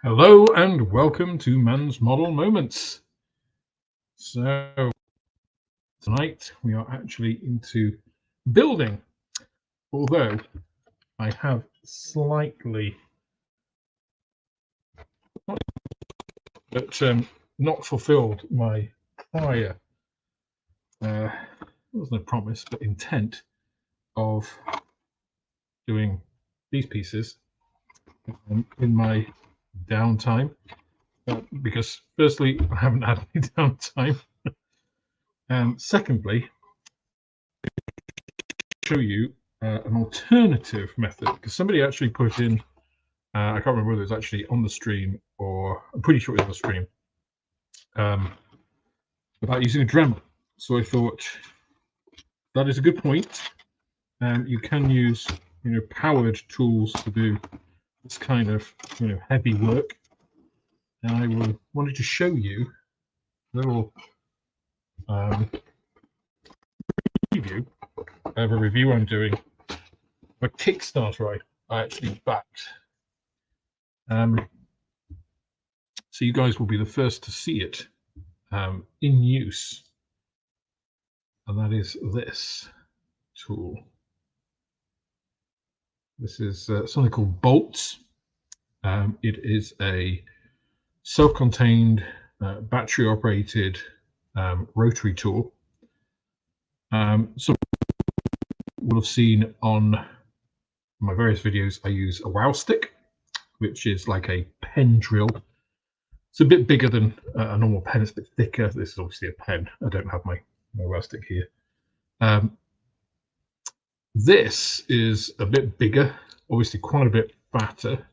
Hello and welcome to Man's Model Moments. So tonight we are actually into building, although I have slightly not fulfilled my prior wasn't a promise but intent of doing these pieces in my downtime, because firstly I haven't had any downtime. Secondly, show you an alternative method, because somebody actually put in, I can't remember whether it was actually on the stream or I'm pretty sure it was on the stream, about using a Dremel. So I thought that is a good point. You can use powered tools to do this kind of heavy work, and I wanted to show you a little preview of a review I'm doing. My Kickstarter I actually backed. So you guys will be the first to see it in use, and that is this tool. This is something called bolts. It is a self-contained battery-operated rotary tool. So you will have seen on my various videos I use a wow stick, which is like a pen drill. It's a bit bigger than a normal pen, it's a bit thicker. This is obviously a pen. I don't have my wow stick here. This is a bit bigger, obviously quite a bit fatter,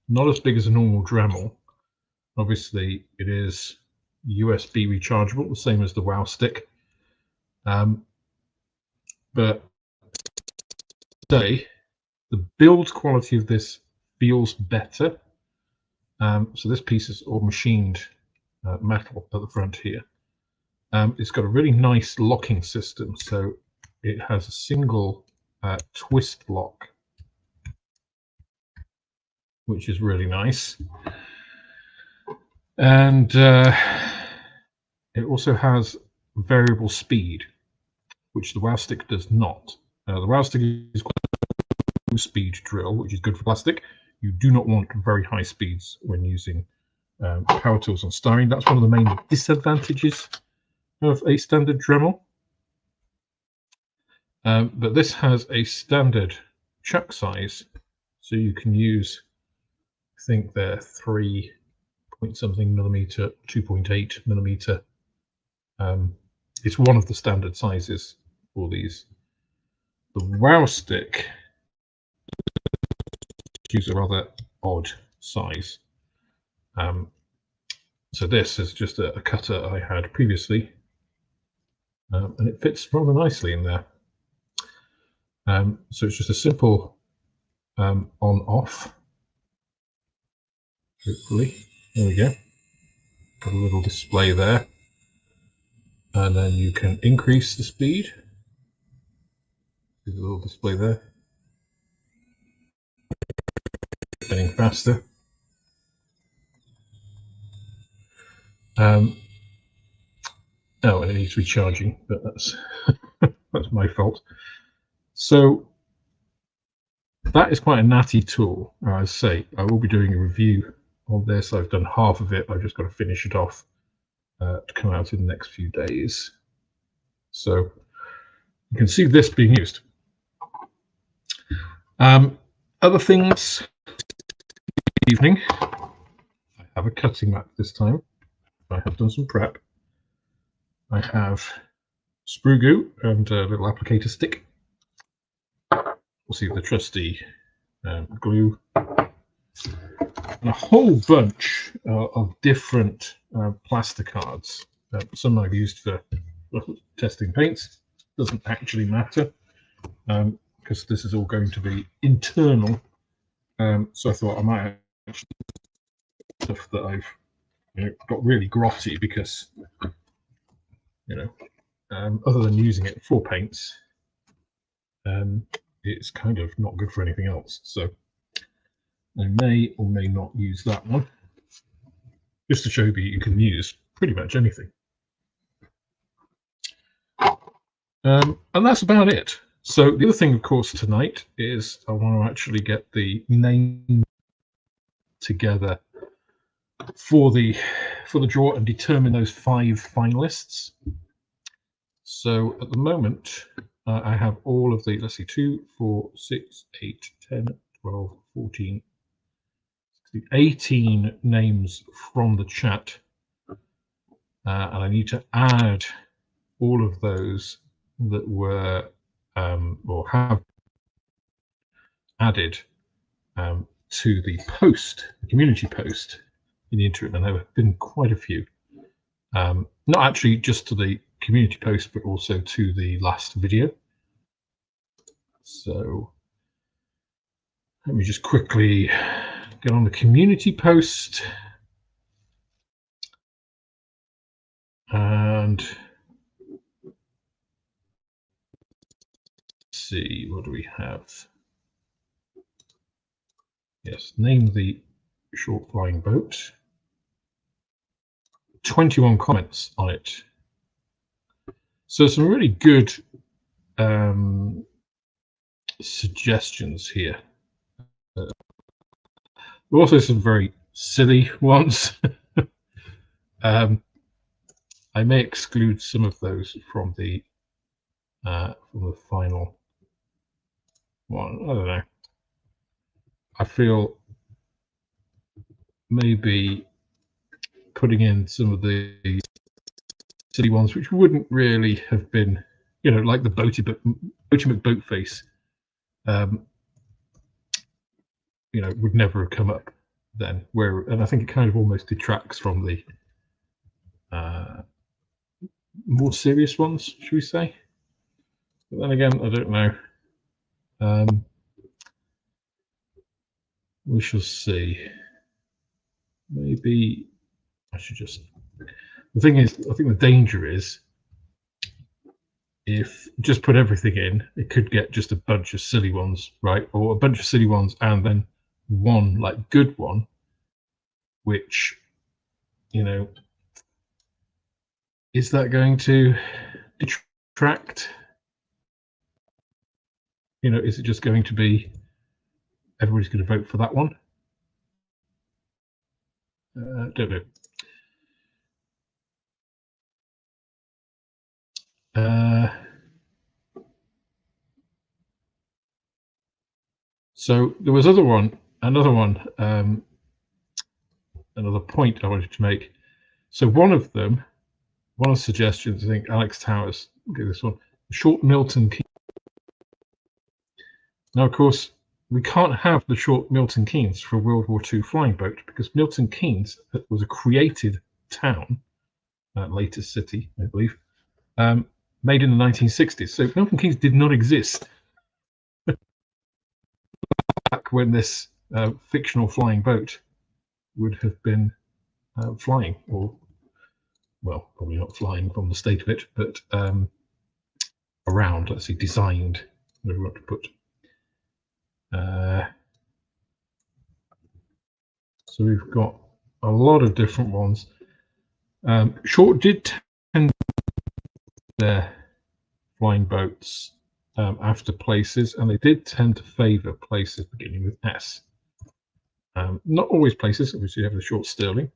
not as big as a normal Dremel. Obviously it is USB rechargeable, the same as the wow stick. But today, the build quality of this feels better. So this piece is all machined metal at the front here. It's got a really nice locking system, so it has a single twist lock, which is really nice. And it also has variable speed, which the wow stick does not. The wow stick is quite a low speed drill, which is good for plastic. You do not want very high speeds when using power tools on styrene. That's one of the main disadvantages of a standard Dremel. But this has a standard chuck size, so you can use, I think they're 3 point something millimeter, 2.8 millimeter. It's one of the standard sizes for these. The wow stick use a rather odd size. So this is just a cutter I had previously, and it fits rather nicely in there. So it's just a simple on-off. Hopefully, there we go. Got a little display there, and then you can increase the speed. There's a little display there, getting faster. Oh, and it needs recharging, but that's that's my fault. So that is quite a natty tool. As I say, I will be doing a review on this. I've done half of it. I've just got to finish it off to come out in the next few days. So you can see this being used. Other things, evening, I have a cutting mat this time. I have done some prep. I have Sprew goo and a little applicator stick. We'll see the trusty glue. And a whole bunch of different plasticards. Some I've used for testing paints. Doesn't actually matter because this is all going to be internal. So I thought I might actually stuff that I've got really grotty because other than using it for paints, it's kind of not good for anything else. So I may or may not use that one, just to show you you can use pretty much anything. And that's about it. So the other thing, of course, tonight is I want to actually get the name together for the draw and determine those 5 finalists. So at the moment, I have all of the, let's see, 2, 4, 6, 8, 10, 12, 14, 16, 18 names from the chat. And I need to add all of those that were or have added to the post, the community post in the interim, and there have been quite a few. Not actually just to the community post, but also to the last video. So let me just quickly get on the community post and see, what do we have? Yes, name the short flying boat. 21 comments on it. So some really good suggestions here. Also some very silly ones. I may exclude some of those from the final one. I don't know. I feel maybe putting in some of the silly ones, which wouldn't really have been, you know, like the Boaty McBoatface, you know, would never have come up then. And I think it kind of almost detracts from the more serious ones, should we say? But then again, I don't know. We shall see. Maybe I should just. The thing is, I think the danger is if just put everything in, it could get just a bunch of silly ones, right? Or a bunch of silly ones and then one like good one, which, you know, is that going to detract? You know, is it just going to be everybody's going to vote for that one? Don't know. So there was another one, another point I wanted to make. So one of the suggestions, I think Alex Towers, get this one, short Milton Keynes. Now, of course, we can't have the short Milton Keynes for a World War II flying boat because Milton Keynes was a created town, later city, I believe, made in the 1960s. So Milton Keynes did not exist back when this fictional flying boat would have been flying, or, well, probably not flying from the state of it, but around, let's see, designed, whatever we want to put. So we've got a lot of different ones. Short did tend their flying boats after places, and they did tend to favour places beginning with S. Not always places, obviously you have the short Sterling,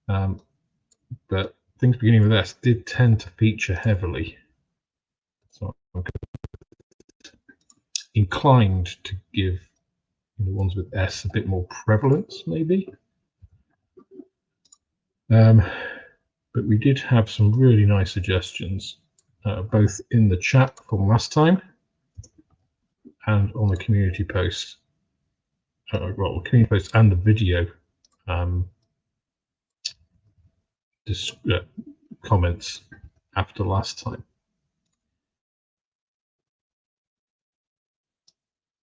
but things beginning with S did tend to feature heavily. So I'm inclined to give the ones with S a bit more prevalence, maybe. But we did have some really nice suggestions, both in the chat from last time and on the community post. Well, the community post and the video comments after last time.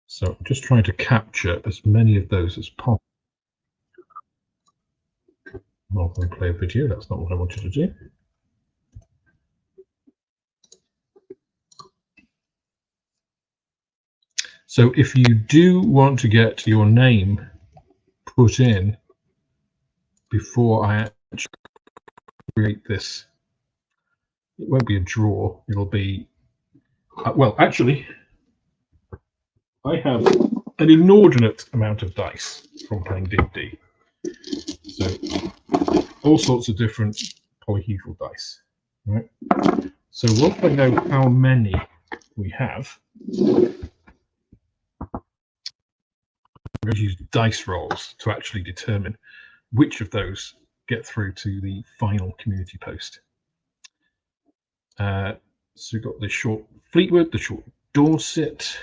So I'm just trying to capture as many of those as possible. Rather than play a video, that's not what I wanted to do. So if you do want to get your name put in before I actually create this. It won't be a draw. It'll be, well, actually, I have an inordinate amount of dice from playing D&D. So all sorts of different polyhedral dice, right? So once I know how many we have, I'm going to use dice rolls to actually determine which of those get through to the final community post. So we've got the short Fleetwood, the short Dorset.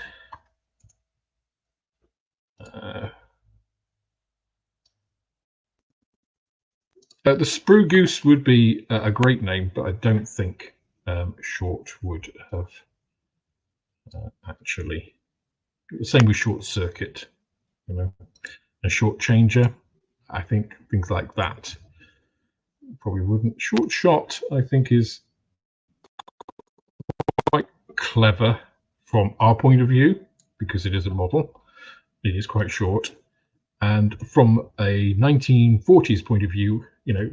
The Sprew Goose would be a great name, but I don't think short would have actually. The same with short circuit, you know, a short changer. I think things like that probably wouldn't. Short shot, I think, is quite clever from our point of view because it is a model. It is quite short, and from a 1940s point of view, you know,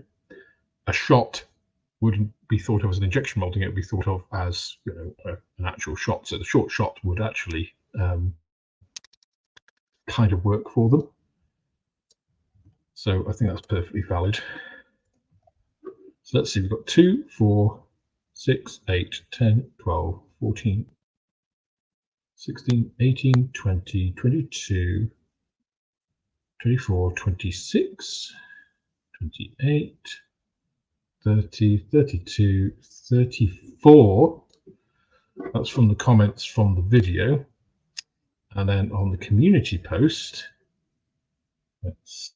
a shot wouldn't be thought of as an injection molding; it would be thought of as, you know, an actual shot. So the short shot would actually kind of work for them. So I think that's perfectly valid. So let's see, we've got 2, 4, 6, 8, 10, 12, 14, 16, 18, 20, 22, 24, 26, 28, 30, 32, 34. That's from the comments from the video. And then on the community post, let's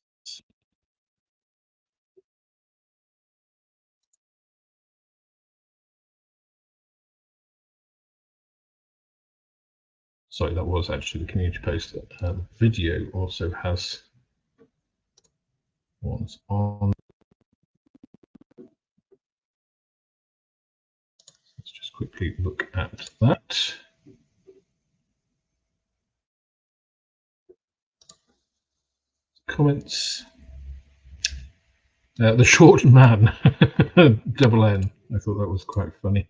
sorry, that was actually the community post. The video also has ones on. Let's just quickly look at that. Comments. The short man, double N. I thought that was quite funny.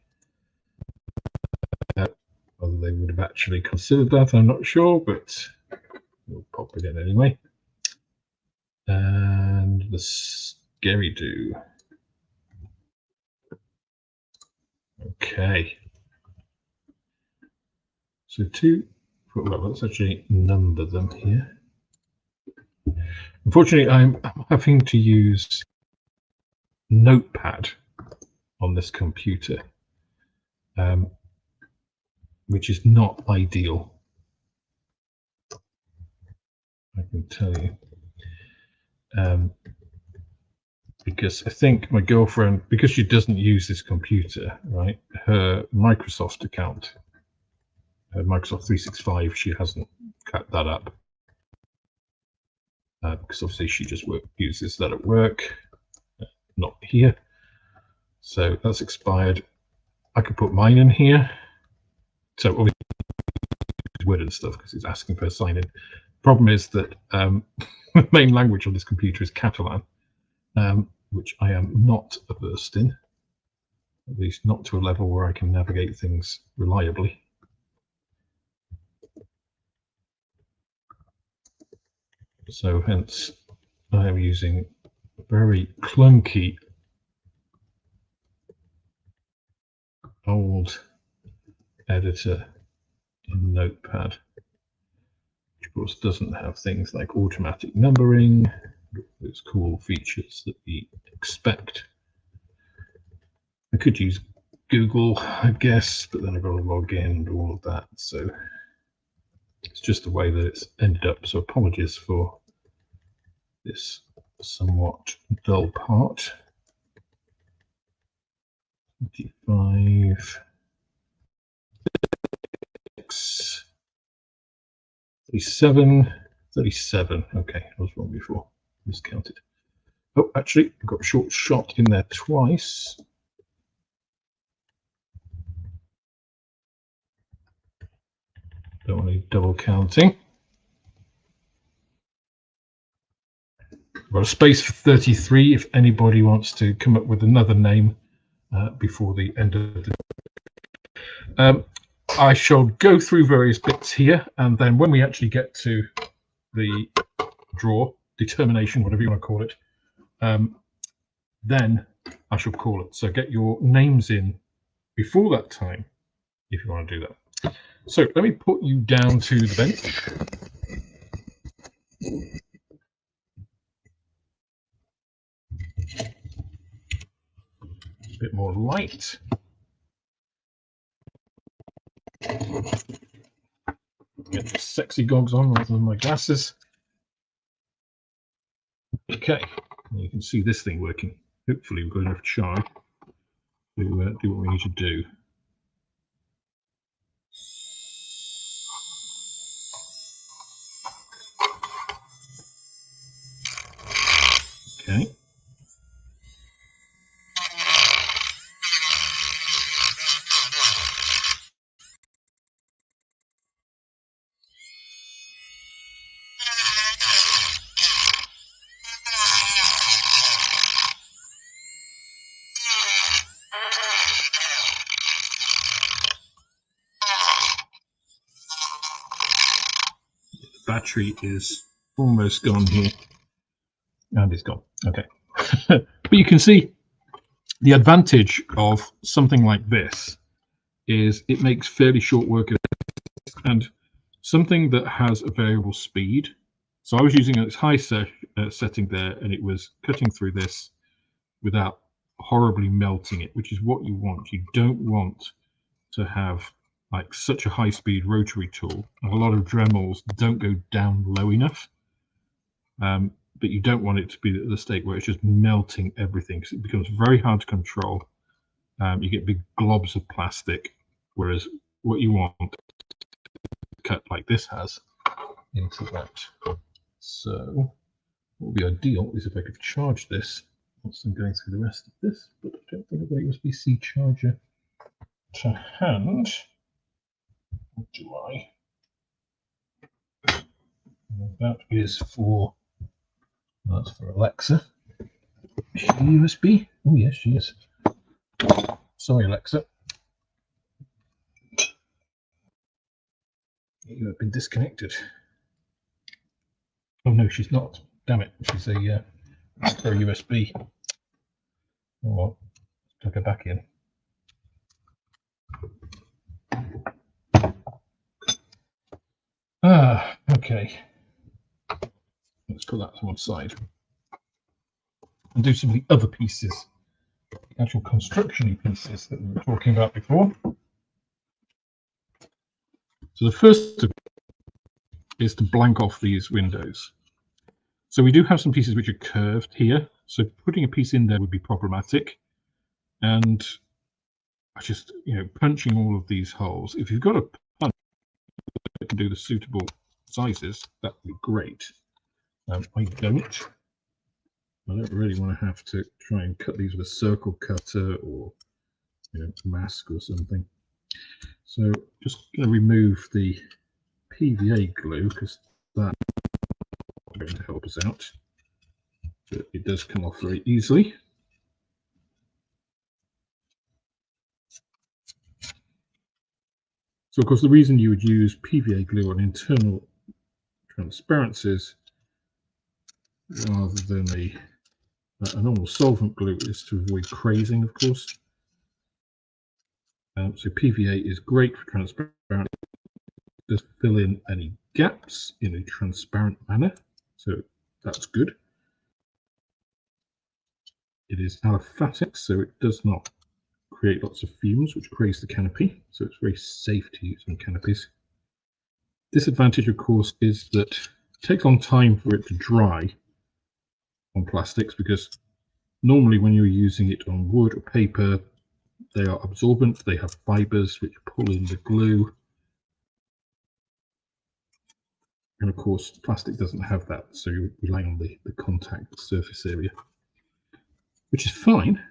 Whether they would have actually considered that, I'm not sure, but we'll pop it in anyway. And the scary do. Okay. So well, let's actually number them here. Unfortunately, I'm having to use Notepad on this computer, which is not ideal, I can tell you. Because I think my girlfriend, because she doesn't use this computer, right, her Microsoft account, her Microsoft 365, she hasn't cut that up. Because obviously she just uses that at work, not here. So that's expired. I could put mine in here. So obviously Word and stuff because it's asking for a sign in. Problem is that the main language on this computer is Catalan, which I am not versed in, at least not to a level where I can navigate things reliably. So hence I am using a very clunky old editor in Notepad, which of course doesn't have things like automatic numbering, those cool features that we expect. I could use Google, I guess, but then I've got to log in and all of that. So it's just the way that it's ended up. So apologies for this somewhat dull part. 25, 6, 37, 37. Okay, I was wrong before. Miscounted. Oh, actually, I've got a short shot in there twice. Don't want any double counting. got a space for 33 if anybody wants to come up with another name before the end of the I shall go through various bits here, and then when we actually get to the draw, determination, whatever you want to call it, then I shall call it. So get your names in before that time if you want to do that. So let me put you down to the bench. A bit more light. Get the sexy goggles on rather than my glasses. Okay, you can see this thing working. Hopefully we've got enough charge to do what we need to do. Okay. Battery is almost gone here, and it's gone. Okay. But you can see the advantage of something like this is it makes fairly short work of it, and something that has a variable speed. So I was using its high setting there, and it was cutting through this without horribly melting it, which is what you want. You don't want to have like such a high-speed rotary tool. A lot of Dremels don't go down low enough, but you don't want it to be at the state where it's just melting everything, because it becomes very hard to control. You get big globs of plastic, whereas what you want to cut like this has into that. So what would be ideal is if I could charge this once I'm going through the rest of this, but I don't think I've got a USB-C charger to hand. What do I? That is for, that's for Alexa. Is she USB? Oh yes, she is. Sorry, Alexa. You have been disconnected. Oh no, she's not. Damn it, she's a USB. Oh well, plug her back in. Okay. Let's put that to one side and do some of the other pieces, the actual construction pieces that we were talking about before. So the first is to blank off these windows. So we do have some pieces which are curved here, so putting a piece in there would be problematic. And I just, punching all of these holes. If you've got a punch that can do the suitable sizes, that would be great. I don't really want to have to try and cut these with a circle cutter or mask or something. So just going to remove the PVA glue because that's going to help us out. But it does come off very easily. So of course the reason you would use PVA glue on internal transparencies rather than a normal solvent glue is to avoid crazing, of course. So PVA is great for transparent. It does fill in any gaps in a transparent manner, so that's good. It is aliphatic, so it does not create lots of fumes which craze the canopy, so it's very safe to use on canopies. Disadvantage, of course, is that it takes a long time for it to dry on plastics, because normally when you're using it on wood or paper, they are absorbent, they have fibers which pull in the glue. And of course, plastic doesn't have that, so you're relying on the contact surface area, which is fine.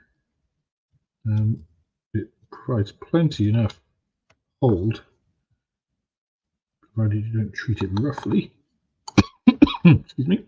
It provides plenty enough hold, provided you don't treat it roughly. Excuse me.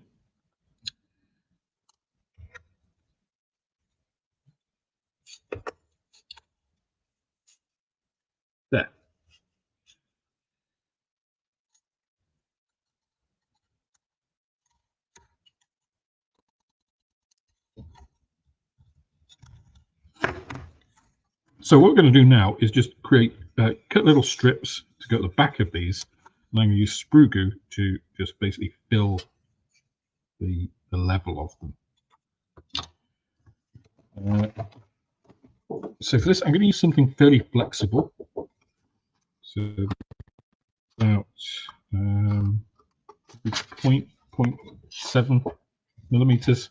So what we're going to do now is just create, cut little strips to go at the back of these. And I'm going to use sprue goo to just basically fill the level of them. So for this, I'm going to use something fairly flexible. So about 0.7 millimeters.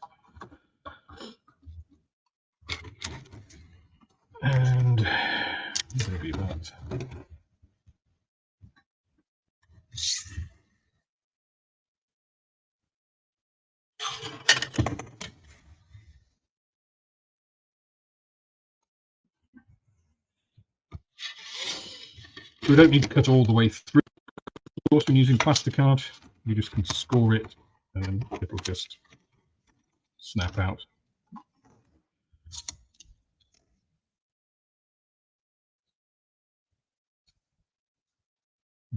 And maybe that. We don't need to cut all the way through. Of course, when using plasticard, you just can score it and it'll just snap out.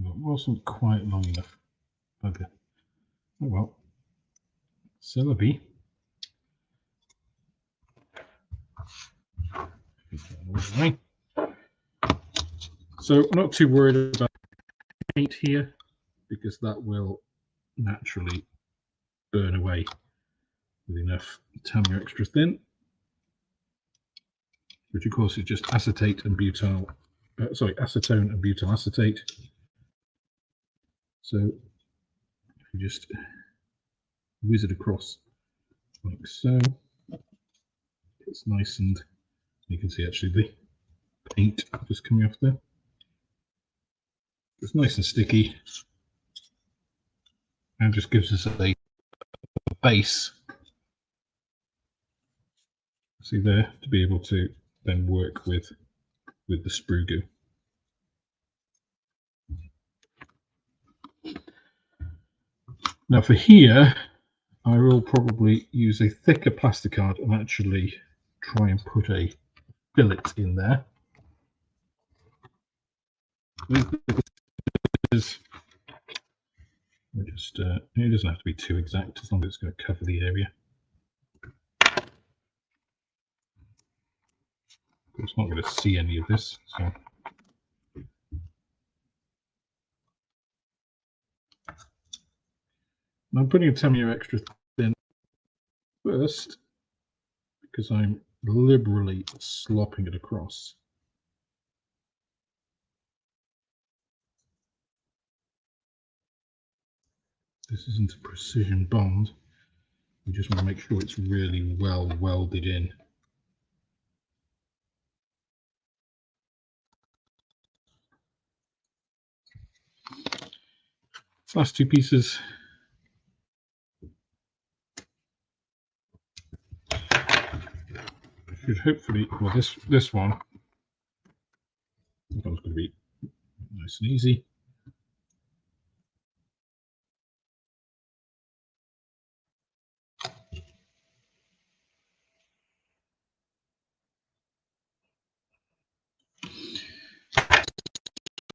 It wasn't quite long enough. Okay. Oh well. Syllabi. So I'm not too worried about paint here because that will naturally burn away with enough Tamiya extra thin, which of course is just acetate and butyl, acetone and butyl acetate. So if you just whiz it across like so, it's nice, and you can see actually the paint just coming off there. It's nice and sticky and just gives us a base, see there, to be able to then work with the sprue goo. Now for here, I will probably use a thicker plasticard and actually try and put a fillet in there. Just it doesn't have to be too exact as long as it's going to cover the area. It's not going to see any of this, so I'm putting a Tamiya extra thin first because I'm liberally slopping it across. This isn't a precision bond. We just want to make sure it's really well welded in. These last two pieces should hopefully, well, this one, that one's going to be nice and easy.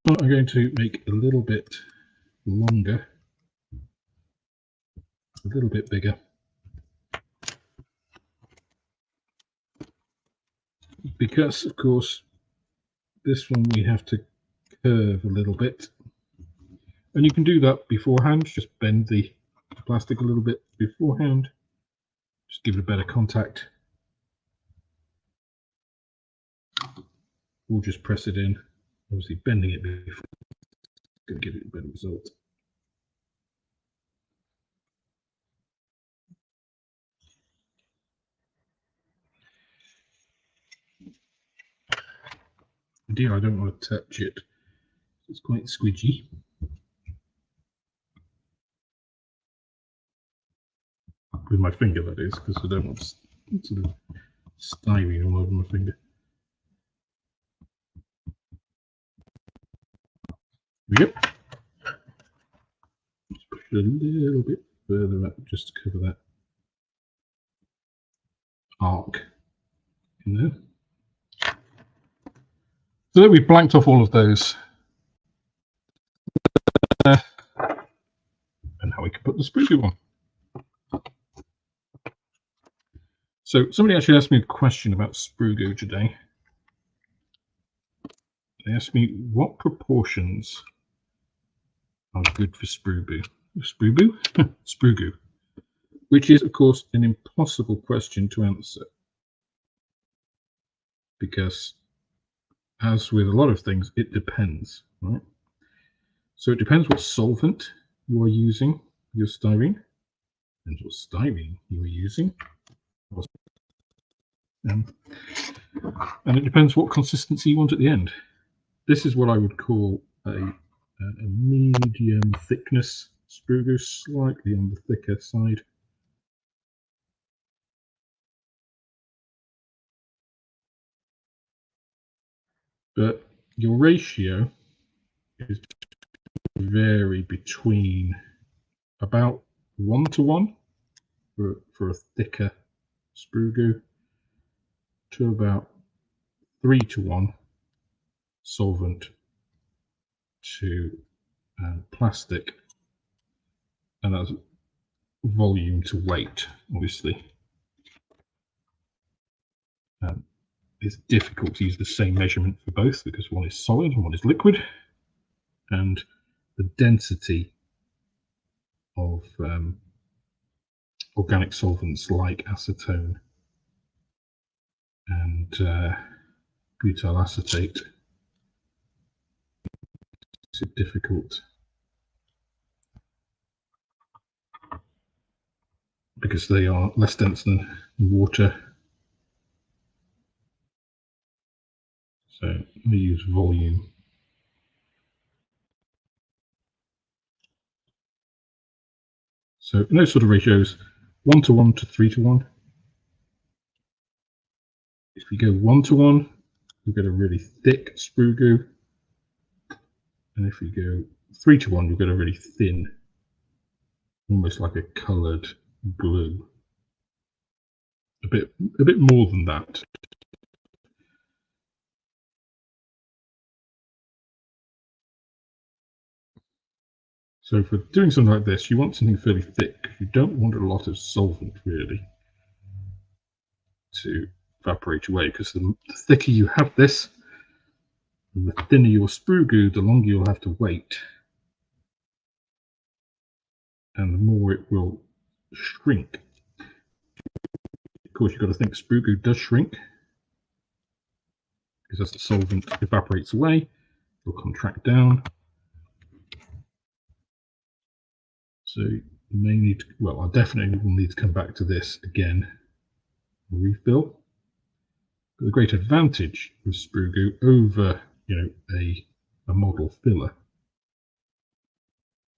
I'm going to make a little bit longer, a little bit bigger, because of course this one we have to curve a little bit, and you can do that beforehand. Just bend the plastic a little bit beforehand, just give it a better contact, or just press it in. Obviously bending it before is going to give it a better result. Dear, I don't want to touch it. It's quite squidgy. With my finger, that is, because I don't want sort of stymie all over my finger. There we go. Just push it a little bit further up just to cover that arc in there. So then we've blanked off all of those. And now we can put the sprue goo on. So somebody actually asked me a question about sprue goo today. they ask me what proportions are good for Sprew goo, which is, of course, an impossible question to answer, because, as with a lot of things, it depends, right? So it depends what solvent you are using, your styrene, and what styrene you are using, and it depends what consistency you want at the end. This is what I would call a medium thickness Sprew goo, slightly on the thicker side. But your ratio is vary between about 1:1 for a thicker Sprew goo to about 3:1 solvent to plastic, and that's volume to weight, obviously. It's difficult to use the same measurement for both because one is solid and one is liquid, and the density of organic solvents like acetone and butyl acetate is difficult because they are less dense than water. So we use volume. So in those sort of ratios, 1:1 to 3:1. If you go 1:1, you get a really thick Sprew goo, and if you go 3:1, you get a really thin, almost like a coloured glue. A bit more than that. So for doing something like this, you want something fairly thick. You don't want a lot of solvent really to evaporate away, because the thicker you have this, and the thinner your Sprew goo, the longer you'll have to wait, and the more it will shrink. Of course, you've got to think Sprew goo does shrink, because as the solvent evaporates away, it will contract down. So you may need to, well, I definitely will need to come back to this again, refill. But the great advantage of Sprew goo over, a model filler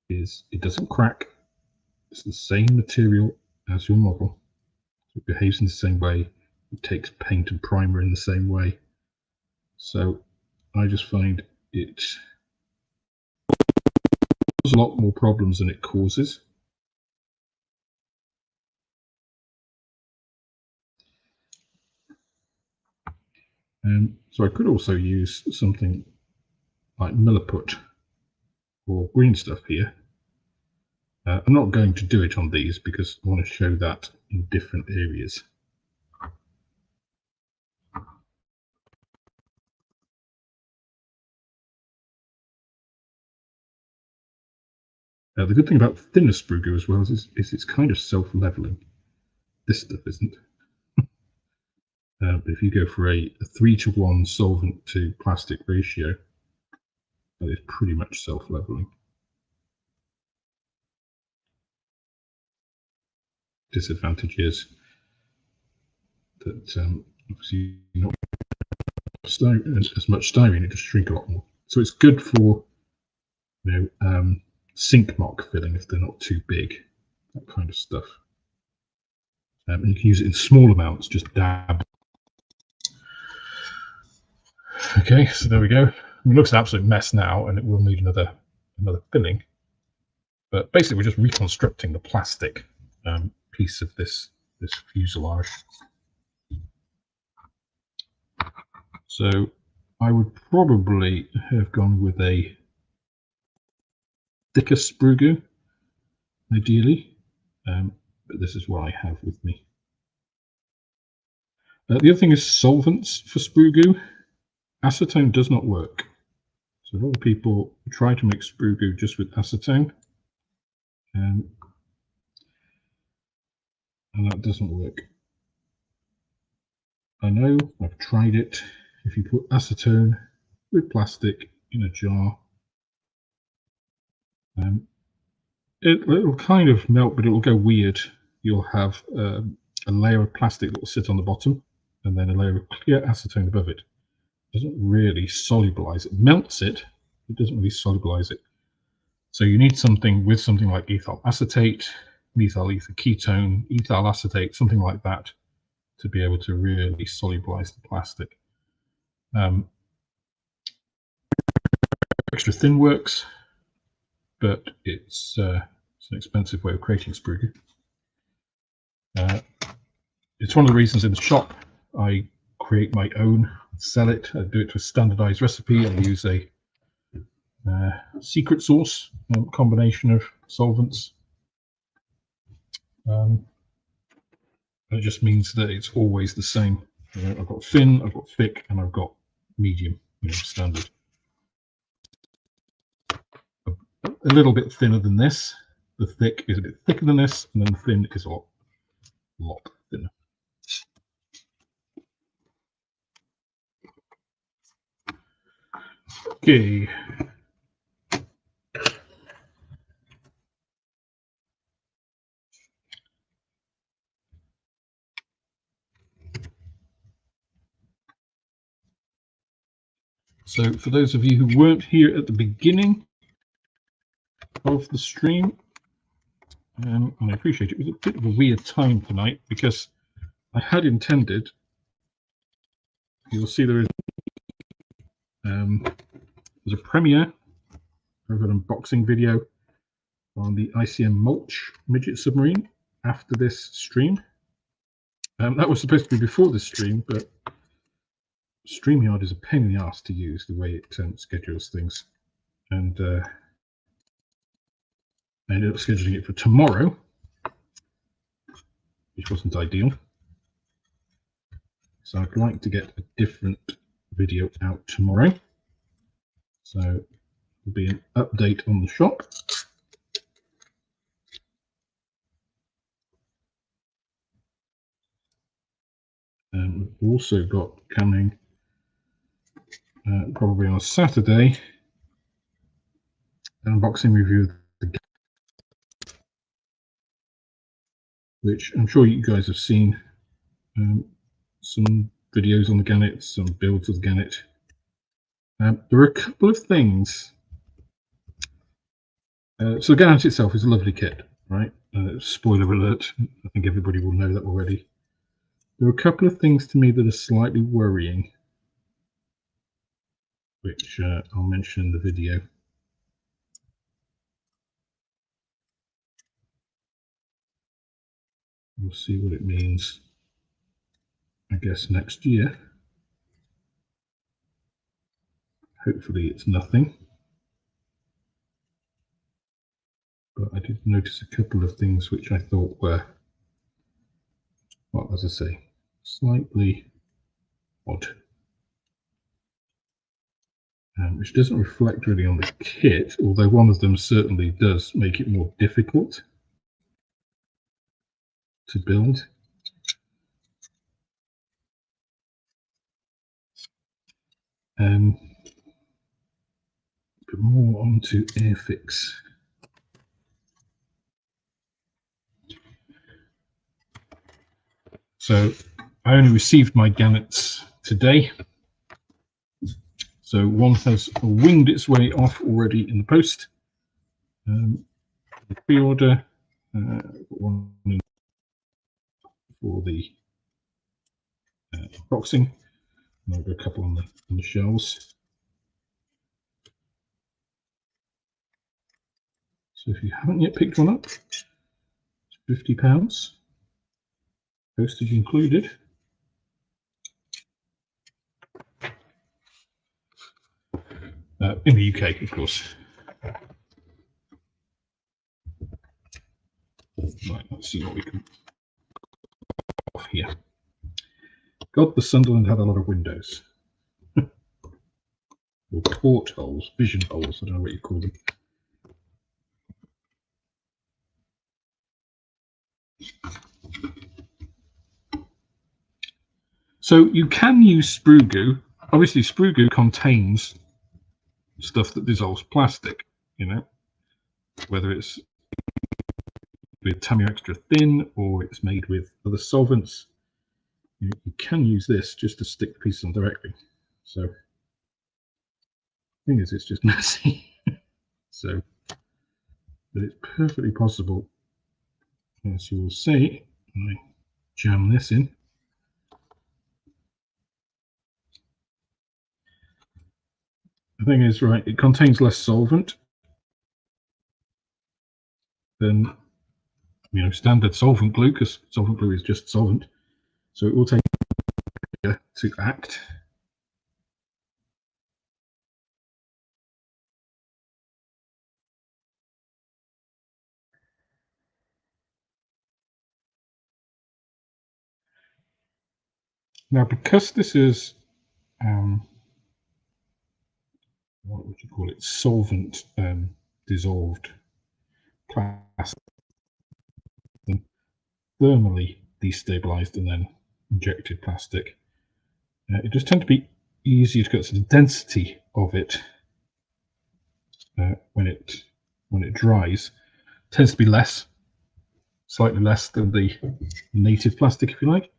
is it doesn't crack. It's the same material as your model. It behaves in the same way. It takes paint and primer in the same way. So I just find it causes a lot more problems than it causes. So I could also use something like Milliput or green stuff here. I'm not going to do it on these because I want to show that in different areas. The good thing about thinner Sprew goo as well is it's kind of self-leveling. This stuff isn't. But if you go for a 3:1 solvent to plastic ratio, that is pretty much self-leveling. Disadvantage is that obviously not as much styrene, it just shrink a lot more. So it's good for sink mock filling if they're not too big, that kind of stuff. And you can use it in small amounts, just dab. Okay, so there we go. It looks an absolute mess now, and it will need another filling. But basically, we're just reconstructing the plastic piece of this fuselage. So I would probably have gone with a thicker Sprew goo, ideally, but this is what I have with me. The other thing is solvents for Sprew goo. Acetone does not work. So a lot of people try to make sprue goo just with acetone, and that doesn't work. I know, I've tried it. If you put acetone with plastic in a jar, it'll kind of melt, but it will go weird. You'll have a layer of plastic that will sit on the bottom, and then a layer of clear acetone above it. It doesn't really solubilize it. It melts it, it doesn't really solubilize it. So you need something with something like ethyl acetate, methyl ether ketone, ethyl acetate, something like that, to be able to really solubilize the plastic. Extra thin works, but it's an expensive way of creating sprue goo. It's one of the reasons in the shop I create my own, sell it. I do it to a standardized recipe. I use a secret sauce, combination of solvents. It just means that it's always the same. I've got thin, I've got thick, and I've got medium, standard. A little bit thinner than this. The thick is a bit thicker than this, and then the thin is a lot thinner. Okay. So for those of you who weren't here at the beginning of the stream, and I appreciate it was a bit of a weird time tonight because I had intended, you'll see there's a premiere of an unboxing video on the ICM Mulch midget submarine after this stream. That was supposed to be before this stream, but StreamYard is a pain in the ass to use the way it schedules things, and I ended up scheduling it for tomorrow, which wasn't ideal. So I'd like to get a different video out tomorrow. So there'll be an update on the shop. And we've also got coming probably on Saturday an unboxing review of the Gannet, which I'm sure you guys have seen. Some videos on the Gannet, some builds of the Gannet. There are a couple of things. So the Gannet itself is a lovely kit, right? Spoiler alert, I think everybody will know that already. There are a couple of things to me that are slightly worrying, which I'll mention in the video. We'll see what it means, I guess, next year. Hopefully it's nothing. But I did notice a couple of things which I thought were, well, as I say, slightly odd. Which doesn't reflect really on the kit, although one of them certainly does make it more difficult to build. But more onto Airfix. So I only received my Gannets today. So one has winged its way off already in the post. The pre-order, one for the boxing. And I've got a couple on the shelves. So if you haven't yet picked one up, it's £50, postage included. In the UK, of course. Right, let's see what we can off here. God, the Sunderland had a lot of windows. or portholes, vision holes, I don't know what you call them. So you can use sprue goo. Obviously, sprue goo contains stuff that dissolves plastic, you know, whether it's with Tamiya Extra Thin or it's made with other solvents. You can use this just to stick the pieces on directly. So the thing is, it's just messy. So, but it's perfectly possible, as you will see, when I jam this in. The thing is, right, it contains less solvent than, you know, standard solvent glue, because solvent glue is just solvent. So it will take to act. Now, because this is, what would you call it, solvent dissolved plastic, thermally destabilized and then injected plastic, it does tend to be easier to cut. So the density of it when it dries tends to be less, slightly less than the native plastic, if you like.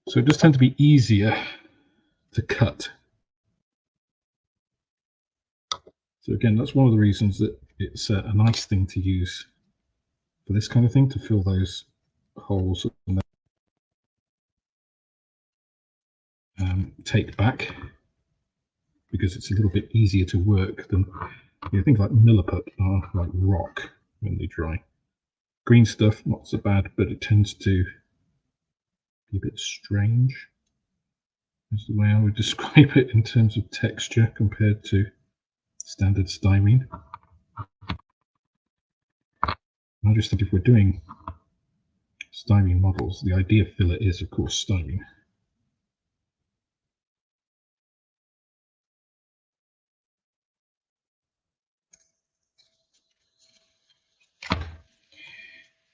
So it does tend to be easier to cut. So again, that's one of the reasons that it's a nice thing to use for this kind of thing, to fill those holes and then take back, because it's a little bit easier to work than, you know, things like milliput are like rock when they dry. Green stuff, not so bad, but it tends to be a bit strange, is the way I would describe it in terms of texture compared to standard styrene. I just think if we're doing styrene models, the idea filler is, of course, styrene.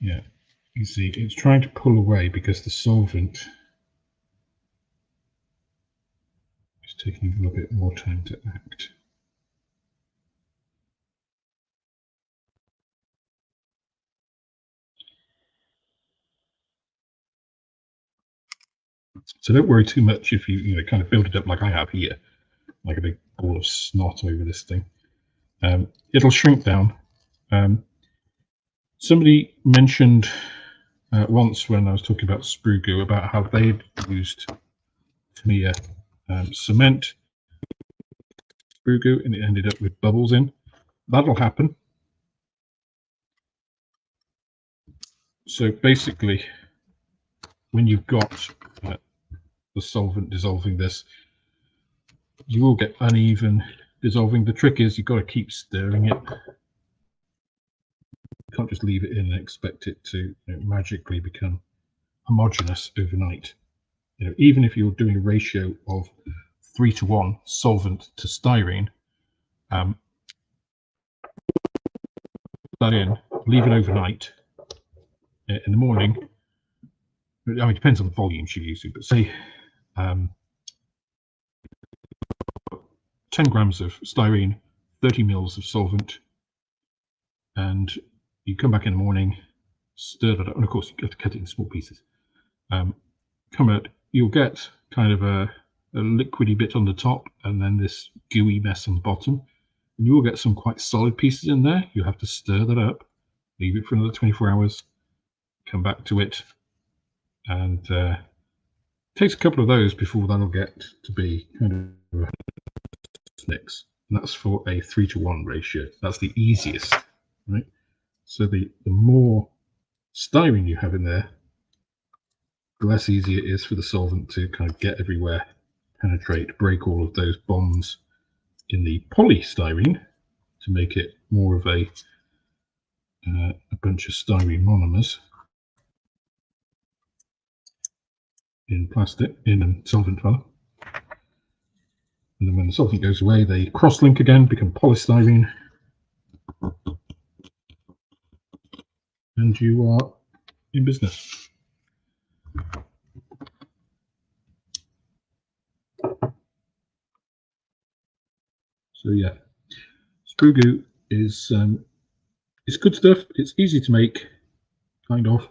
Yeah, you see, it's trying to pull away because the solvent is taking a little bit more time to act. So don't worry too much if you know, kind of build it up like I have here, like a big ball of snot over this thing. It'll shrink down. Somebody mentioned once when I was talking about sprue goo about how they'd used Tamiya cement sprue goo and it ended up with bubbles in. That'll happen. So basically, when you've got the solvent dissolving this, you will get uneven dissolving. The trick is you've got to keep stirring it. You can't just leave it in and expect it to, you know, magically become homogeneous overnight. You know, even if you're doing a ratio of 3:1 solvent to styrene, that in, leave it overnight. In the morning, I mean, it depends on the volumes you're using, but say 10 grams of styrene, 30 mils of solvent, and you come back in the morning, stir that up, and of course you have to cut it in small pieces. Come out, you'll get kind of a liquidy bit on the top and then this gooey mess on the bottom. And you will get some quite solid pieces in there. You have to stir that up, leave it for another 24 hours, come back to it, and it takes a couple of those before that'll get to be kind of a mix. And that's for a 3:1 ratio. That's the easiest, right? So the more styrene you have in there, the less easy it is for the solvent to kind of get everywhere, penetrate, break all of those bonds in the polystyrene to make it more of a bunch of styrene monomers. in plastic, in solvent rather. And then when the solvent goes away, they cross-link again, become polystyrene, and you are in business. So yeah, Sprew goo is it's good stuff. It's easy to make, kind of,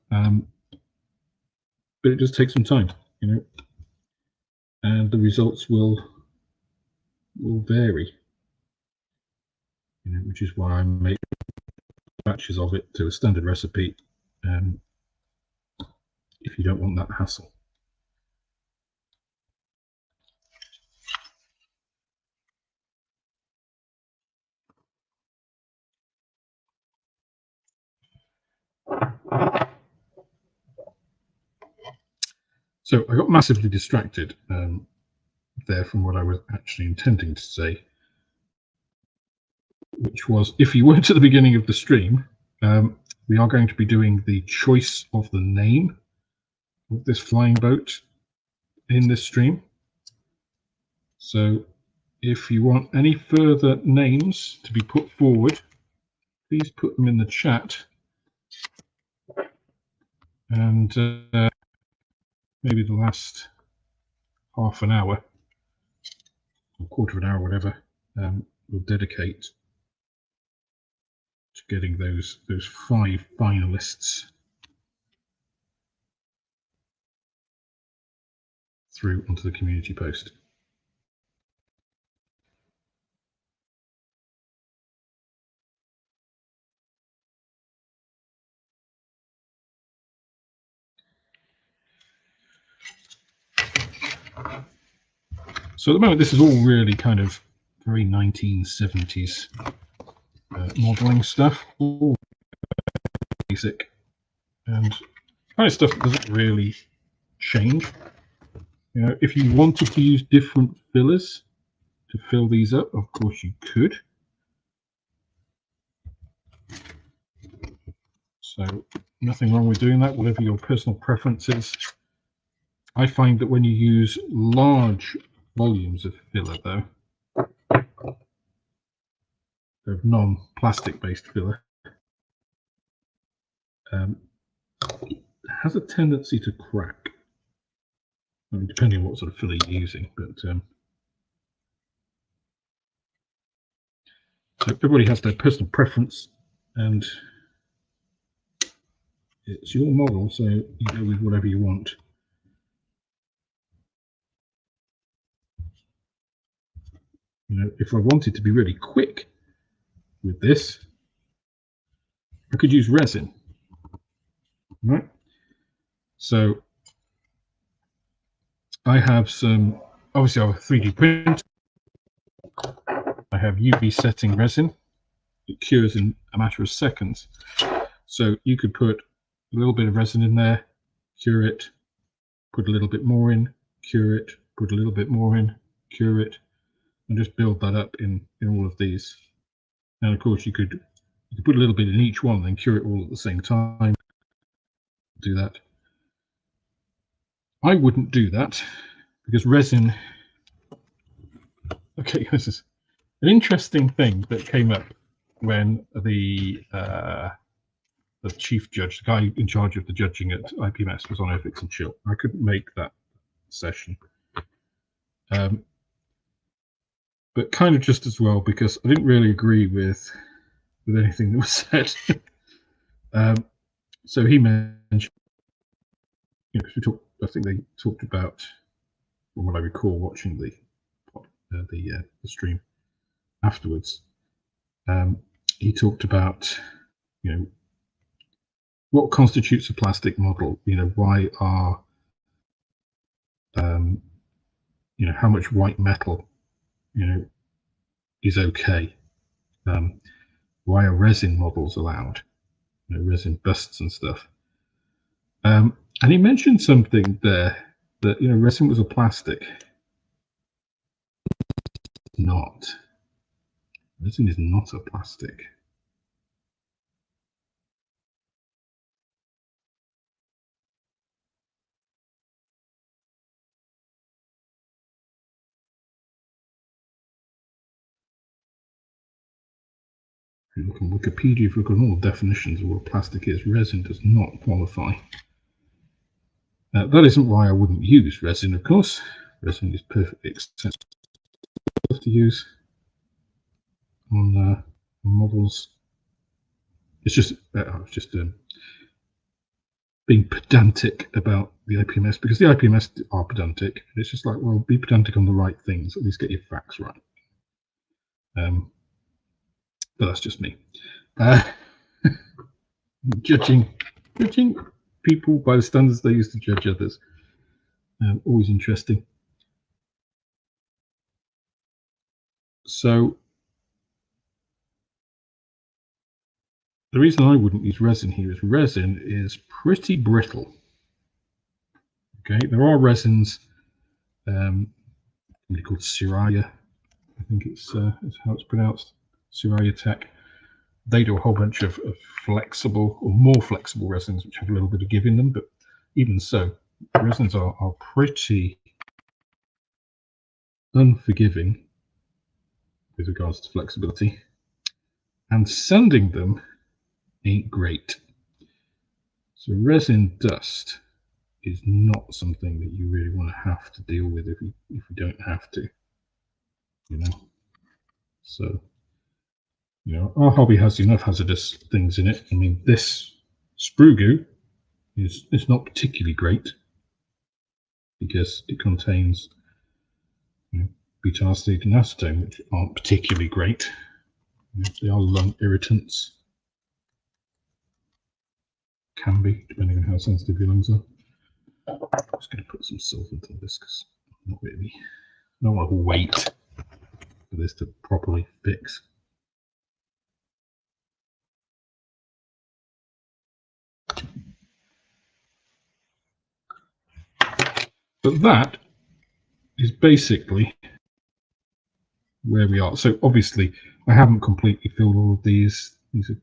but it does take some time, you know, and the results will vary, you know, which is why I make batches of it to a standard recipe, if you don't want that hassle. So I got massively distracted there from what I was actually intending to say, which was, if you weren't at the beginning of the stream, we are going to be doing the choice of the name of this flying boat in this stream. So if you want any further names to be put forward, please put them in the chat, and maybe the last half an hour or quarter of an hour, whatever, we'll dedicate to getting those 5 finalists through onto the community post. So at the moment, this is all really kind of very 1970s modeling stuff, all basic, and kind of stuff that doesn't really change. You know, if you wanted to use different fillers to fill these up, of course you could. So nothing wrong with doing that, whatever your personal preference is. I find that when you use large volumes of filler, though, of non-plastic based filler, it has a tendency to crack. I mean, depending on what sort of filler you're using, but so everybody has their personal preference, and it's your model, so you go with whatever you want. You know, if I wanted to be really quick with this, I could use resin, right? So I have some, obviously I have a 3D print. I have UV setting resin. It cures in a matter of seconds. So you could put a little bit of resin in there, cure it, put a little bit more in, cure it, put a little bit more in, cure it, and just build that up in all of these. And of course you could put a little bit in each one and then cure it all at the same time. Do that. I wouldn't do that because resin. Okay, this is an interesting thing that came up when the chief judge, the guy in charge of the judging at IPMS, was on Ethics and Chill. I couldn't make that session, but kind of just as well because I didn't really agree with anything that was said. So he mentioned, you know, I think they talked about, from what I recall, watching the stream afterwards. He talked about, you know, what constitutes a plastic model. You know, why are you know, how much white metal, you know, is okay. Why are resin models allowed? You know, resin busts and stuff. And he mentioned something there that, you know, resin was a plastic. Not. Resin is not a plastic. If you look on Wikipedia, if you look at all the definitions of what plastic is, resin does not qualify. That isn't why I wouldn't use resin, of course. Resin is perfectly acceptable to use on models. It's just being pedantic about the IPMS, because the IPMS are pedantic. It's just like, well, be pedantic on the right things. At least get your facts right. But that's just me. Judging people by the standards they use to judge others. Always interesting. So the reason I wouldn't use resin here is resin is pretty brittle. Okay, there are resins called Siraya. I think it's how it's pronounced, Siraya Tech. They do a whole bunch of flexible or more flexible resins, which have a little bit of give in them. But even so, resins are pretty unforgiving with regards to flexibility, and sanding them ain't great. So resin dust is not something that you really want to have to deal with if you don't have to, you know. So, you know, our hobby has enough hazardous things in it. I mean, this sprue goo is not particularly great because it contains, you know, butyl acetate and acetone, which aren't particularly great. You know, they are lung irritants. Can be, depending on how sensitive your lungs are. I'm just going to put some solvent on this because not really. I don't want to wait for this to properly fix. But that is basically where we are. So obviously, I haven't completely filled all of these. These are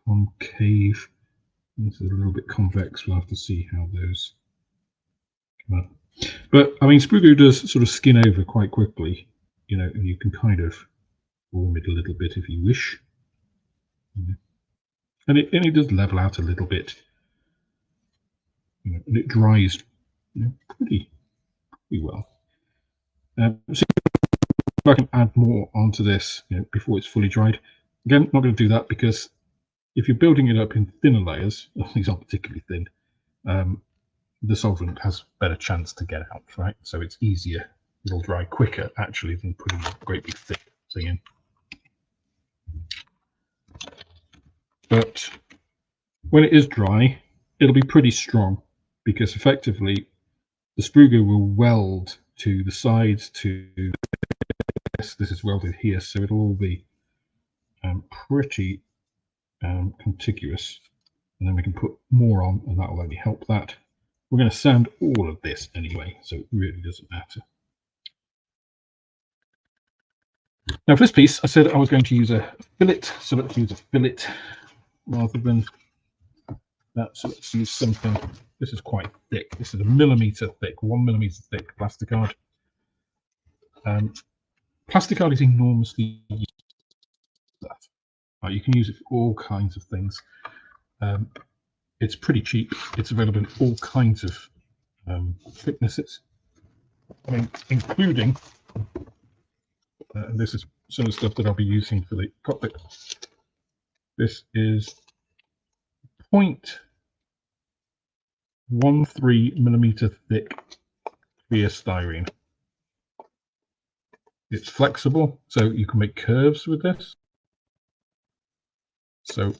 concave. This is a little bit convex. We'll have to see how those come up. But I mean, Sprew goo does sort of skin over quite quickly, you know, and you can kind of warm it a little bit if you wish. And it does level out a little bit, you know, and it dries, you know, pretty well. So if I can add more onto this, you know, before it's fully dried. Again, not going to do that because if you're building it up in thinner layers, these aren't particularly thin, the solvent has a better chance to get out, right? So it's easier, it'll dry quicker actually than putting a great big thick thing in. But when it is dry, it'll be pretty strong because effectively the Sprew goo will weld to the sides, to this is welded here, so it'll all be pretty contiguous, and then we can put more on and that will only help that. We're going to sand all of this anyway, so it really doesn't matter. Now for this piece I said I was going to use a fillet, so let's use a fillet rather than that. So let's use something, this is quite thick, this is 1 millimeter thick, 1 millimeter thick plasticard. Plasticard is enormously used. You can use it for all kinds of things. It's pretty cheap. It's available in all kinds of thicknesses. I mean, including, and this is some of the stuff that I'll be using for the cockpit. This is 0.13 millimeter thick clear styrene. It's flexible, so you can make curves with this. So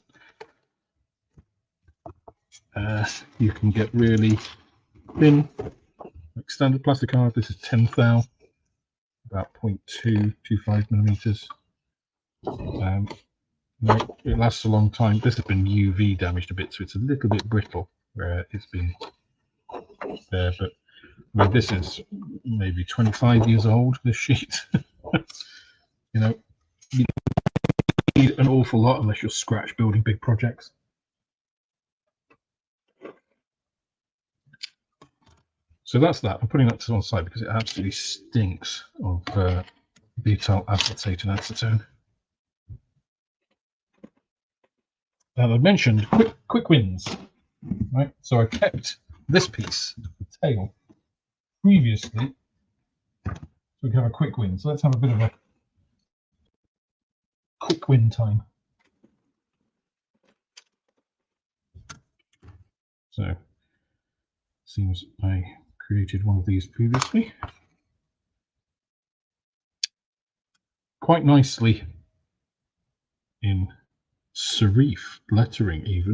you can get really thin, like standard plasticard. This is 10 thou, about 0.225 millimeters. It lasts a long time. This has been UV damaged a bit, so it's a little bit brittle where it's been there. But I mean, this is maybe 25 years old, this sheet. You know, you need an awful lot unless you're scratch building big projects. So that's that. I'm putting that to one side because it absolutely stinks of butyl acetate and acetone. And I mentioned quick wins, right? So I kept this piece, the tail, previously, so we can have a quick win. So let's have a bit of a quick win time. So, seems I created one of these previously. Quite nicely in serif lettering even.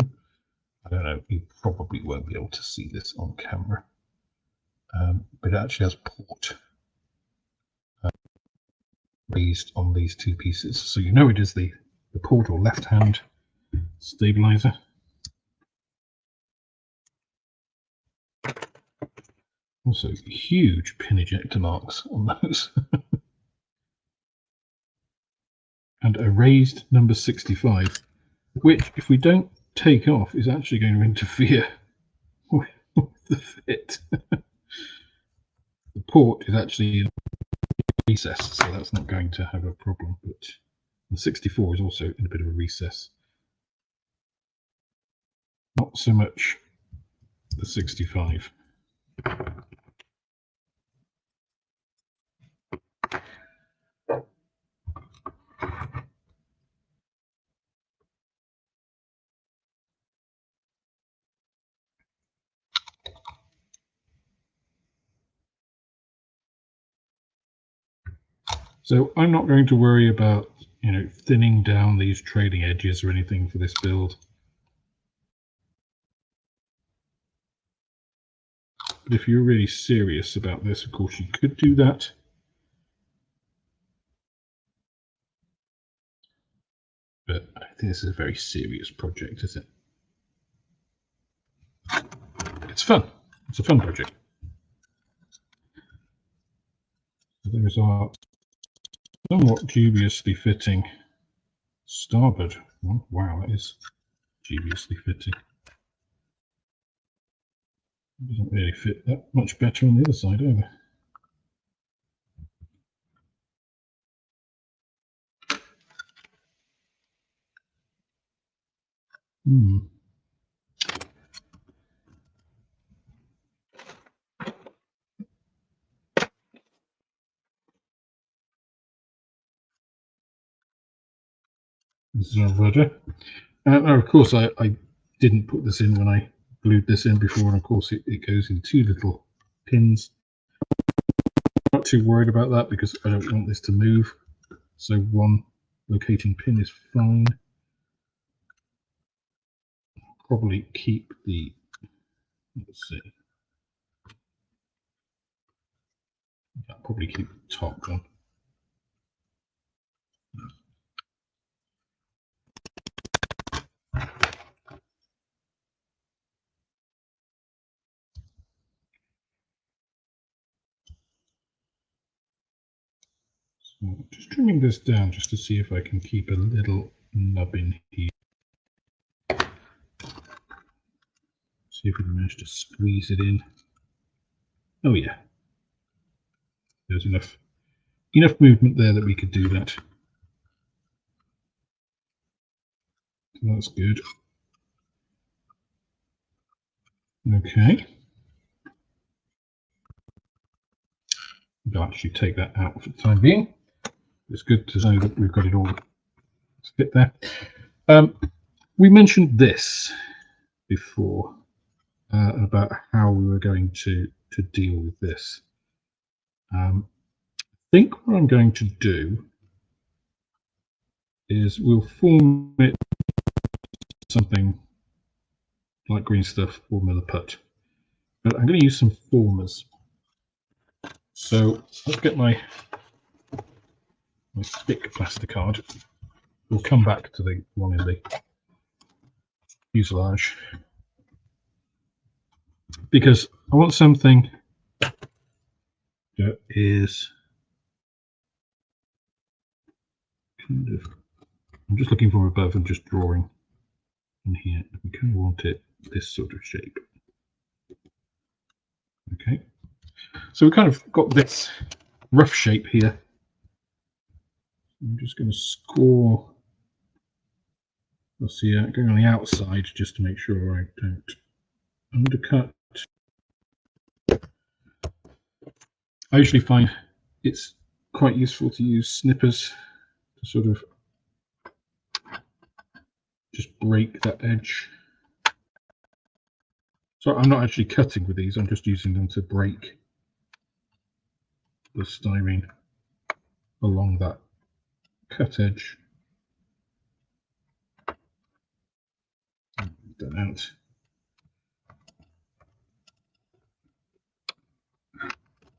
I don't know, you probably won't be able to see this on camera. But it actually has port raised on these two pieces. So you know it is the port or left hand stabilizer. Also huge pin ejector marks on those. And a raised number 65, which if we don't take off is actually going to interfere with the fit. The port is actually in recess, so that's not going to have a problem, but the 64 is also in a bit of a recess. Not so much the 65. So I'm not going to worry about, you know, thinning down these trailing edges or anything for this build. But if you're really serious about this, of course, you could do that. But I think this is a very serious project, isn't it? It's fun. It's a fun project. So there's our somewhat dubiously fitting starboard one. Wow, that is dubiously fitting. It doesn't really fit that much better on the other side either. This is our rudder. Now, of course, I didn't put this in when I glued this in before, and of course it goes in two little pins. I'm not too worried about that because I don't want this to move, so one locating pin is fine. Probably keep the, let's see, I'll probably keep the top one. So just trimming this down just to see if I can keep a little nub in here. See if we can manage to squeeze it in. Oh yeah, there's enough movement there that we could do that. So that's good. Okay. I'll actually take that out for the time being. It's good to know that we've got it all to fit there. We mentioned this before about how we were going to deal with this. I think what I'm going to do is we'll form it something like green stuff or milliput, but I'm going to use some formers. So let's get my thick plasticard. We'll come back to the one in the fuselage because I want something that is kind of, I'm just looking from above and just drawing in here. We kind of want it this sort of shape. Okay, so we kind of got this rough shape here. I'm just going to score I'll see going on the outside just to make sure I don't undercut. I usually find it's quite useful to use snippers to sort of just break that edge. So I'm not actually cutting with these, I'm just using them to break the styrene along that cut edge. That out.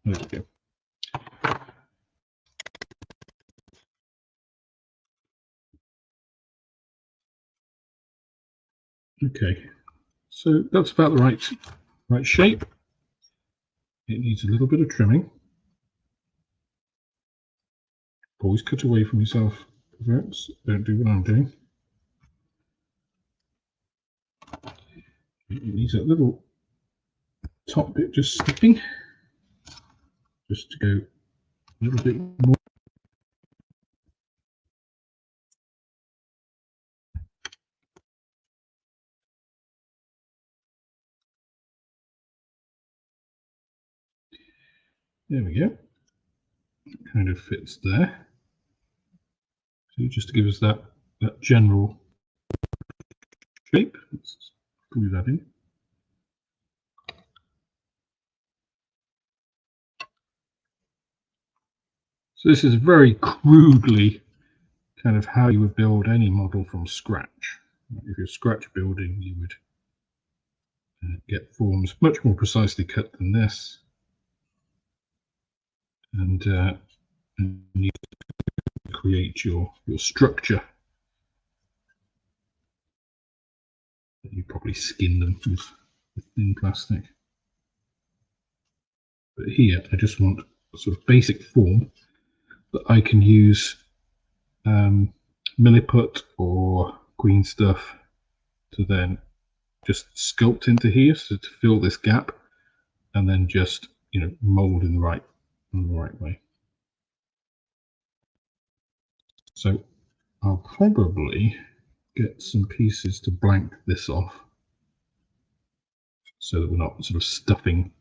There we go. Okay, so that's about the right shape. It needs a little bit of trimming. Always cut away from yourself, folks. Don't do what I'm doing. It needs that little top bit just snipping, just to go a little bit more. There we go. It kind of fits there. So just to give us that general shape, let's glue that in. So this is very crudely kind of how you would build any model from scratch. If you're scratch building, you would get forms much more precisely cut than this, and you create your structure. You probably skin them with thin plastic. But here, I just want a sort of basic form that I can use milliput or green stuff to then just sculpt into here, so to fill this gap, and then just mold in the right way. So I'll probably get some pieces to blank this off, so that we're not sort of stuffing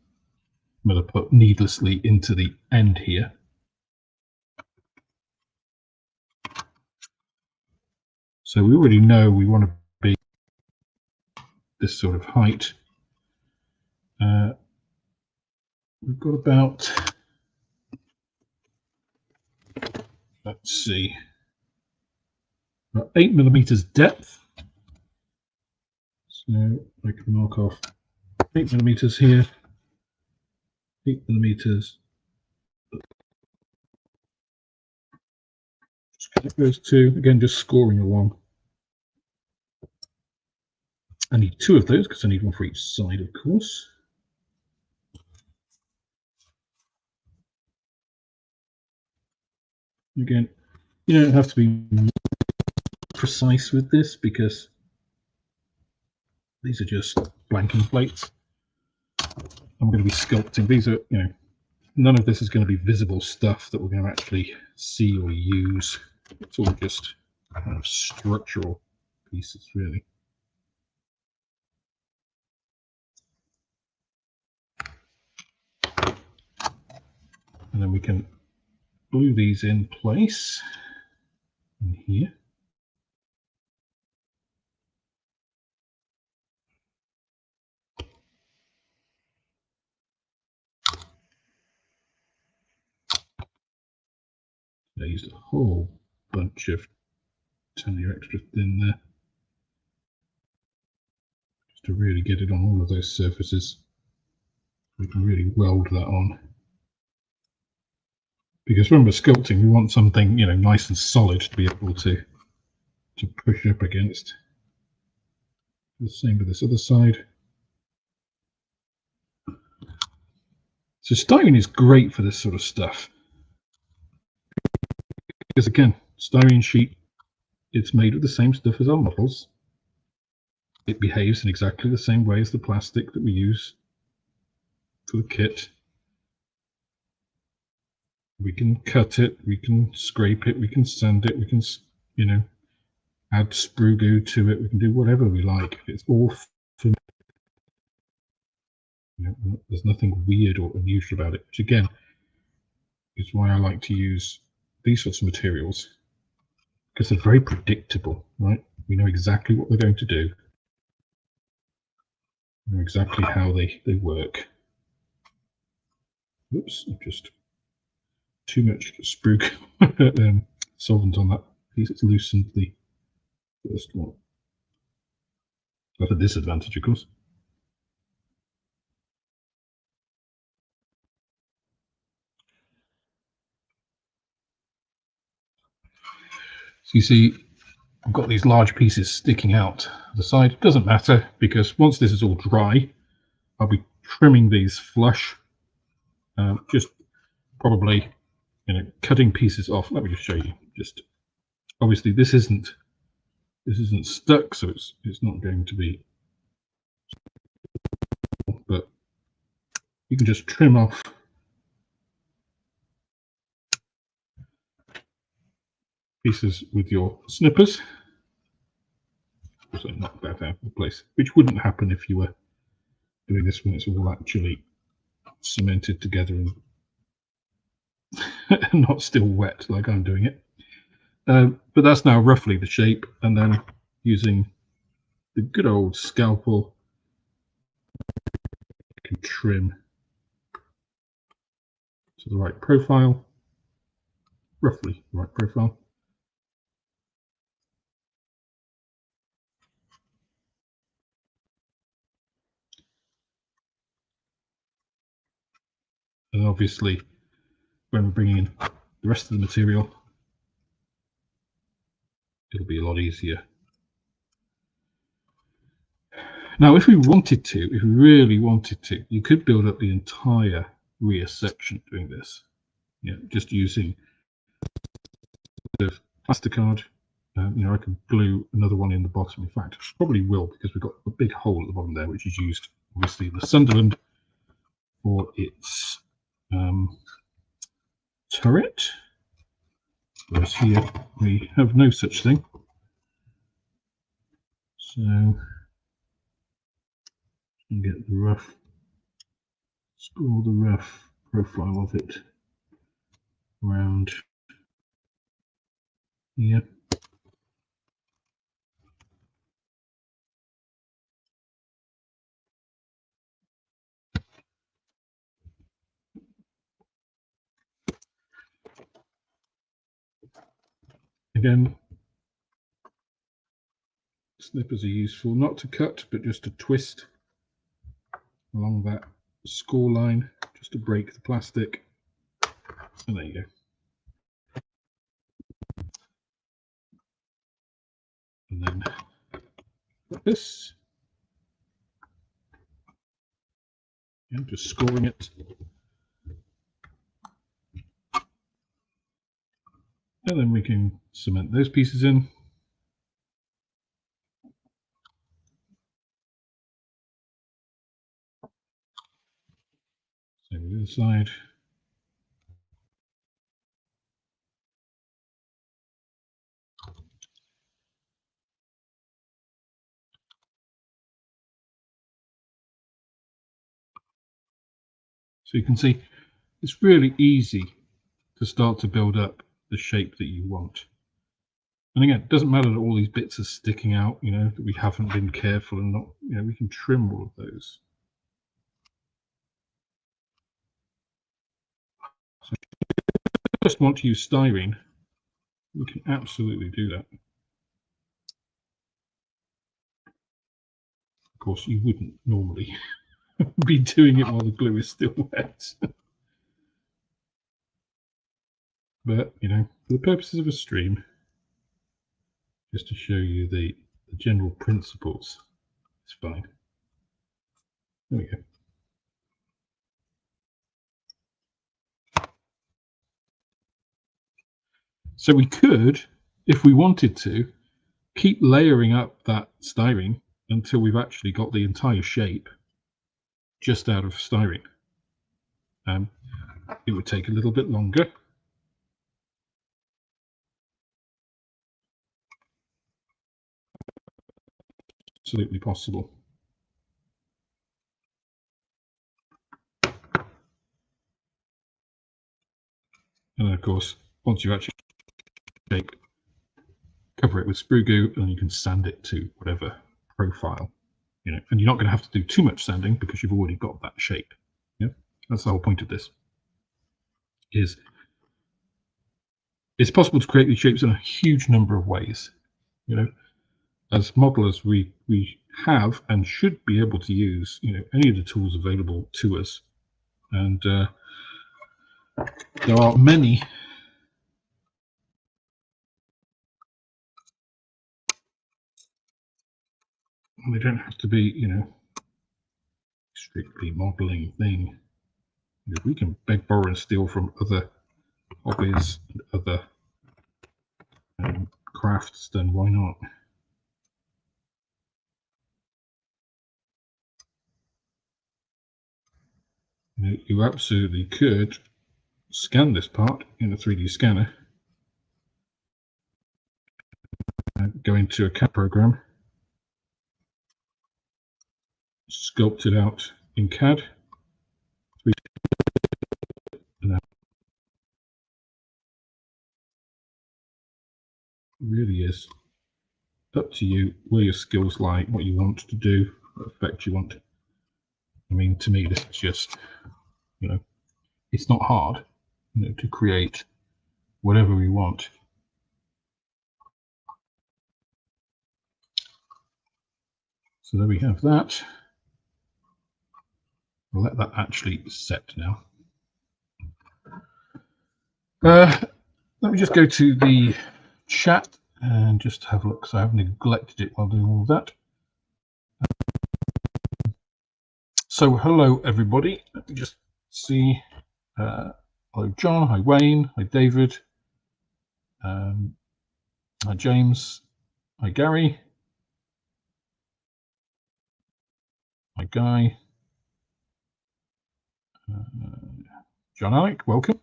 milliput needlessly into the end here. So we already know we want to be this sort of height. We've got about, let's see, about 8 millimeters depth. So I can mark off 8 millimeters here, 8 millimeters. Just connect those two, again, just scoring along. I need 2 of those because I need one for each side, of course. Again, you don't have to be precise with this because these are just blanking plates. I'm going to be sculpting. These are, none of this is going to be visible stuff that we're going to actually see or use. It's all just kind of structural pieces, really. And then we can glue these in place in here. I used a whole bunch of tiny extra thin there, just to really get it on all of those surfaces. We can really weld that on. Because when we're sculpting, we want something, nice and solid to be able to push up against. The same with this other side. So styrene is great for this sort of stuff. Because again, styrene sheet, it's made of the same stuff as our models. It behaves in exactly the same way as the plastic that we use for the kit. We can cut it, we can scrape it, we can sand it, we can, add sprue goo to it. We can do whatever we like. It's all there's nothing weird or unusual about it, which again is why I like to use these sorts of materials, because they're very predictable, right? We know exactly what they're going to do, we know exactly how they work. Oops, just too much sprue solvent on that piece. It's loosened the first one. At a disadvantage, of course. So you see, I've got these large pieces sticking out the side. It doesn't matter, because once this is all dry, I'll be trimming these flush, just probably, cutting pieces off. Let me just show you. Just obviously this isn't stuck, so it's not going to be. But you can just trim off pieces with your snippers. So knock that out of place, which wouldn't happen if you were doing this when it's all actually cemented together and not still wet like I'm doing it. But that's now roughly the shape, and then using the good old scalpel, you can trim to the right profile, roughly the right profile. And obviously, when we're bringing in the rest of the material, it'll be a lot easier. Now, if we wanted to, if we really wanted to, you could build up the entire rear section doing this. Just using a bit of plasticard. I could glue another one in the bottom. In fact, I probably will, because we've got a big hole at the bottom there, which is used, obviously, in the Sunderland for its turret. Whereas here we have no such thing. So you get the rough, scroll the rough profile of it around here. Again, snippers are useful not to cut, but just to twist along that score line, just to break the plastic. And there you go. And then like this. Just scoring it. And then we can cement those pieces in. Same with the other side. So you can see it's really easy to start to build up the shape that you want. And again, it doesn't matter that all these bits are sticking out, that we haven't been careful and not, we can trim all of those. So if you just want to use styrene, we can absolutely do that. Of course, you wouldn't normally be doing it while the glue is still wet. But, for the purposes of a stream, just to show you the general principles, it's fine. There we go. So we could, if we wanted to, keep layering up that styrene until we've actually got the entire shape just out of styrene. It would take a little bit longer. absolutely possible. And then, of course, once you actually shape, cover it with sprue goo, and you can sand it to whatever profile, you know. And you're not going to have to do too much sanding because you've already got that shape. Yeah, that's the whole point of this. Is it's possible to create these shapes in a huge number of ways. You know, as modelers, we have and should be able to use, you know, any of the tools available to us, and there are many. They don't have to be, you know, strictly modeling thing. You know, we can beg, borrow, and steal from other hobbies and other crafts. Then why not? You know, you absolutely could scan this part in a 3D scanner, and go into a CAD program, sculpt it out in CAD, and that really is up to you where your skills lie, what you want to do, what effect you want. I mean, to me, this is just, you know, it's not hard, you know, to create whatever we want. So there we have that. I'll let that actually set now. Let me just go to the chat and just have a look, because I have neglected it while doing all of that. So hello everybody. Let me just see. Hello John, hi Wayne, hi David, hi James, hi Gary, hi Guy, John Alec, welcome.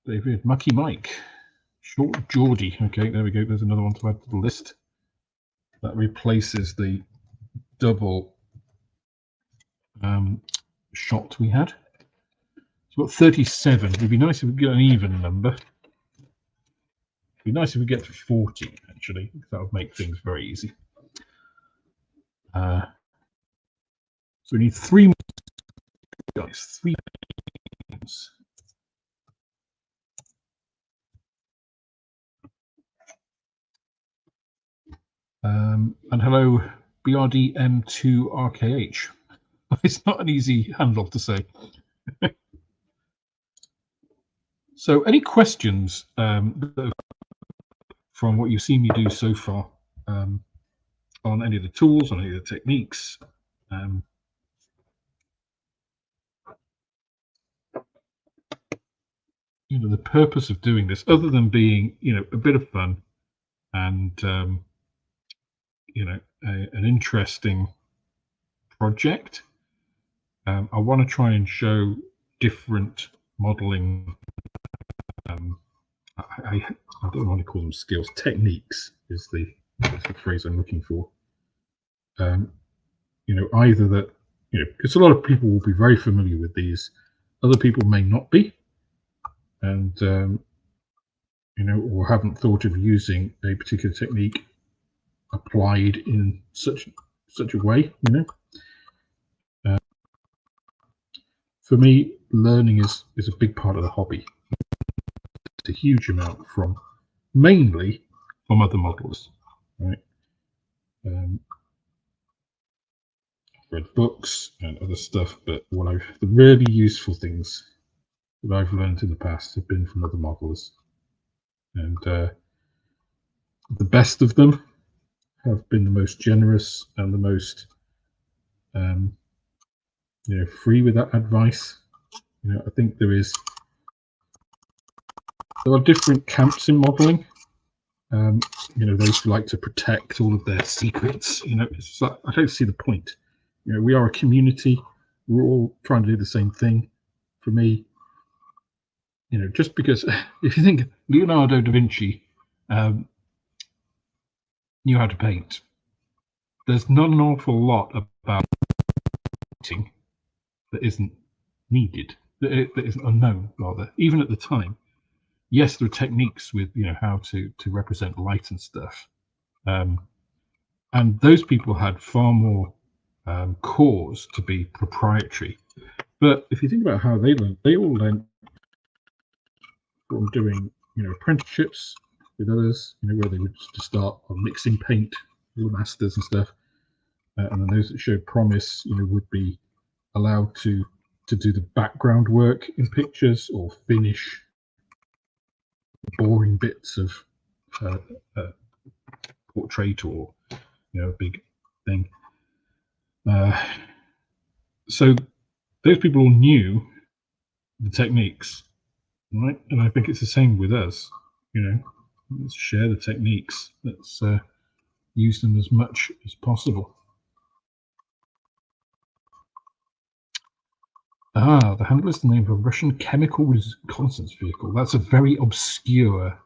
David, Mucky Mike, Short Geordie. Okay, there we go. There's another one to add to the list. That replaces the double shot we had. So we've got 37. It'd be nice if we get an even number. It'd be nice if we get to 40, actually. That would make things very easy. So we need 3 more guys. 3 names. And hello, BRDM2RKH. It's not an easy handle to say. So any questions from what you've seen me do so far on any of the tools, on any of the techniques? You know, the purpose of doing this, other than being, you know, a bit of fun and, you know, an interesting project, I want to try and show different modeling. I don't want to call them skills. Techniques is the phrase I'm looking for. You know, either that, you know, because a lot of people will be very familiar with these, other people may not be, and you know, or haven't thought of using a particular technique applied in such a way. You know, for me, learning is a big part of the hobby. It's a huge amount from, mainly from other modelers, right? I've read books and other stuff, but the really useful things that I've learned in the past have been from other modelers, and the best of them have been the most generous and the most, you know, free with that advice. You know, I think there are different camps in modeling. You know, those who like to protect all of their secrets. You know, it's like, I don't see the point. You know, we are a community. We're all trying to do the same thing. For me, you know, just because if you think Leonardo da Vinci, knew how to paint. There's not an awful lot about painting that isn't needed, that isn't unknown, rather. Even at the time, yes, there are techniques with how to represent light and stuff, and those people had far more cause to be proprietary. But if you think about how they learned, they all learned from doing apprenticeships with others, where they would just start on mixing paint, all the masters and stuff, and then those that showed promise, would be allowed to do the background work in pictures or finish boring bits of portrait or a big thing. So those people all knew the techniques, right? And I think it's the same with us. Let's share the techniques. Let's use them as much as possible. The handle is the name of a Russian chemical reconnaissance vehicle. That's a very obscure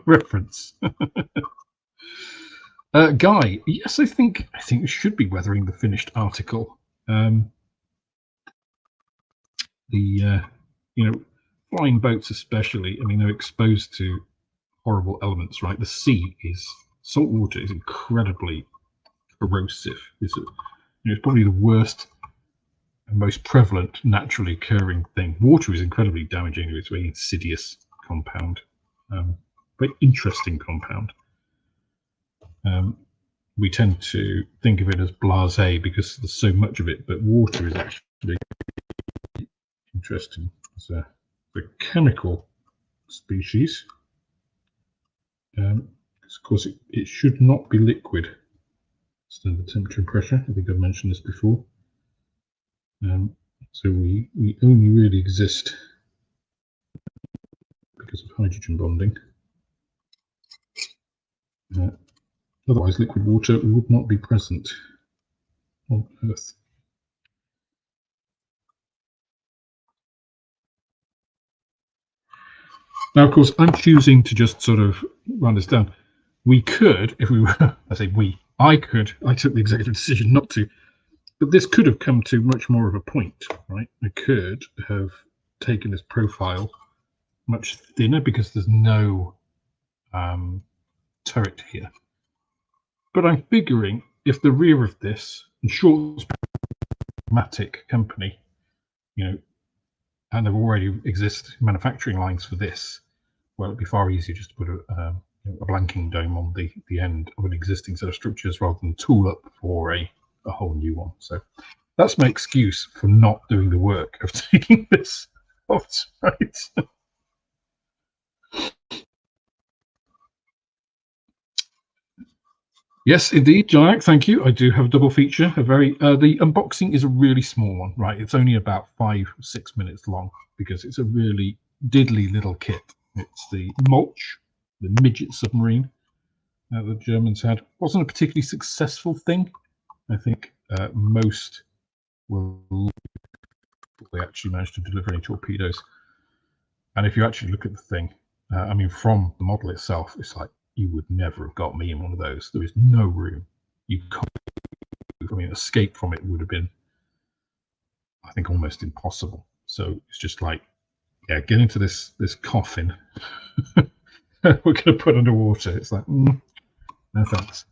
reference. Guy, yes, I think we should be weathering the finished article. Flying boats especially, I mean, they're exposed to horrible elements, right? The sea salt water is incredibly corrosive. It's probably the worst and most prevalent naturally occurring thing. Water is incredibly damaging. It's a very insidious compound, very interesting compound. We tend to think of it as blasé because there's so much of it, but water is actually interesting. It's a chemical species. Of course, it should not be liquid. Standard temperature and pressure. I think I've mentioned this before. So we only really exist because of hydrogen bonding. Otherwise, liquid water would not be present on Earth. Now, of course, I'm choosing to just sort of run this down. We could, if we were, I took the executive decision not to, but this could have come to much more of a point, right? I could have taken this profile much thinner because there's no turret here. But I'm figuring if the rear of this, and short pragmatic company, and there already exist manufacturing lines for this, well, it'd be far easier just to put a blanking dome on the end of an existing set of structures rather than tool up for a whole new one. So that's my excuse for not doing the work of taking this off, right? Yes, indeed, Jack. Thank you. I do have a double feature. The unboxing is a really small one, right? It's only about 5 or 6 minutes long because it's a really diddly little kit. It's the mulch, the midget submarine that the Germans had. Wasn't a particularly successful thing. I think most will they actually managed to deliver any torpedoes. And if you actually look at the thing, I mean, from the model itself, it's like, you would never have got me in one of those. There is no room. You can't. I mean, escape from it would have been, I think, almost impossible. So it's just like, yeah, get into this coffin. We're going to put underwater. It's like, no thanks.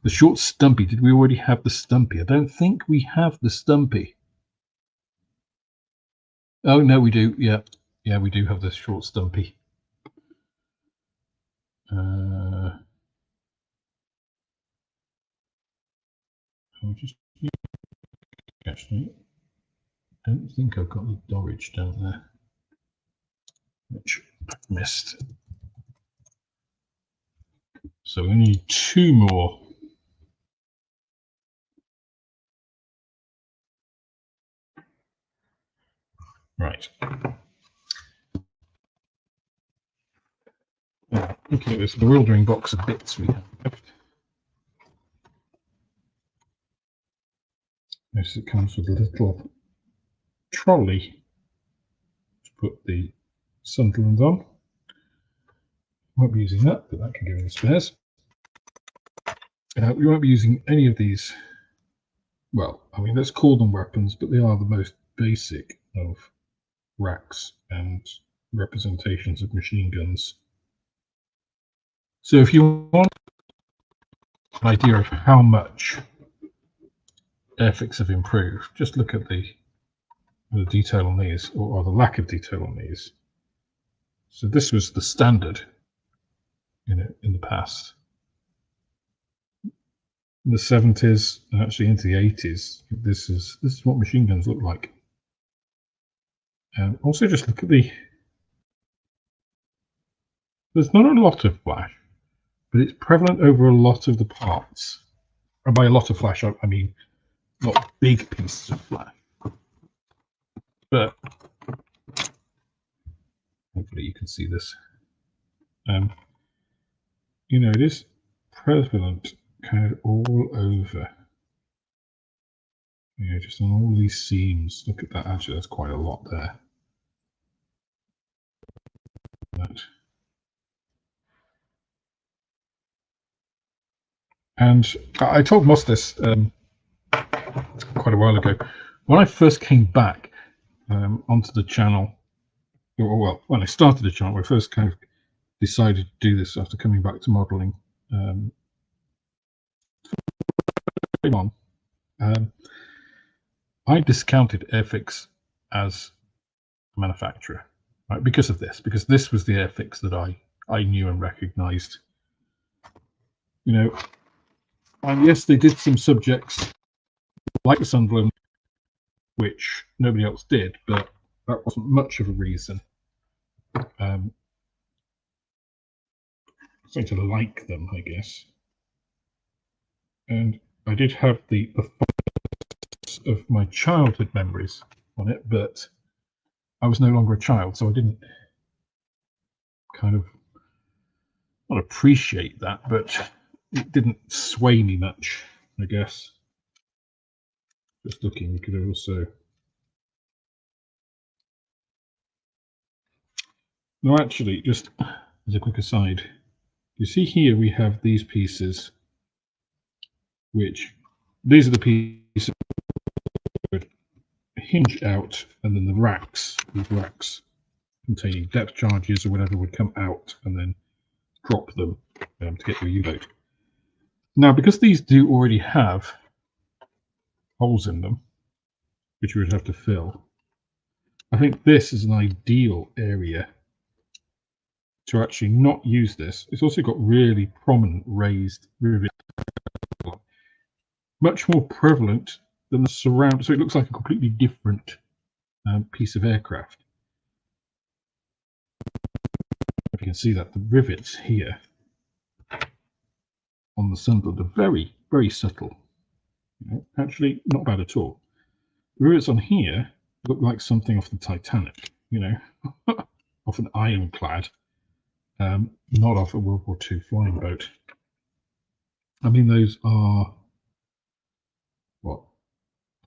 The short stumpy. Did we already have the stumpy? I don't think we have the stumpy. Oh no, we do. Yeah, we do have the short stumpy. I'll just actually, I don't think I've got the Dorridge down there, which I missed. So we need 2 more. Right. Looking at this bewildering box of bits we have left. Notice it comes with a little trolley to put the Sunderland on. Won't be using that, but that can go in the spares. We won't be using any of these. Well, I mean, let's call them weapons, but they are the most basic of racks and representations of machine guns. So if you want an idea of how much Airfix have improved, just look at the detail on these, or the lack of detail on these. So this was the standard, in the past. In the 70s and actually into the 80s, this is what machine guns look like. And also just look at there's not a lot of flash, but it's prevalent over a lot of the parts. And by a lot of flash, I mean not big pieces of flash, but hopefully you can see this. It is prevalent kind of all over. Just on all these seams. Look at that. Actually, that's quite a lot there. And I told Moss this quite a while ago. When I first came back onto the channel, well, when I started the channel, I first kind of decided to do this after coming back to modeling. I discounted Airfix as a manufacturer, right? Because of this, because this was the Airfix that I knew and recognized. And yes, they did some subjects like the Sunderland, which nobody else did, but that wasn't much of a reason. So to like them, I guess. And I did have the thoughts of my childhood memories on it, but I was no longer a child, so I didn't kind of not appreciate that, but it didn't sway me much, I guess. Just looking, we could also. No, actually, just as a quick aside, you see here we have these pieces, which these are the pieces that hinge out, and then the racks, these racks containing depth charges or whatever would come out and then drop them to get your U-boat. Now, because these do already have holes in them, which you would have to fill, I think this is an ideal area to actually not use this. It's also got really prominent raised rivets, much more prevalent than the surround, so it looks like a completely different piece of aircraft. If you can see that, the rivets here on the Sunderland are very, very subtle. Actually, not bad at all. The rivets on here look like something off the Titanic, off an ironclad, not off a World War II flying boat. I mean, those are, what,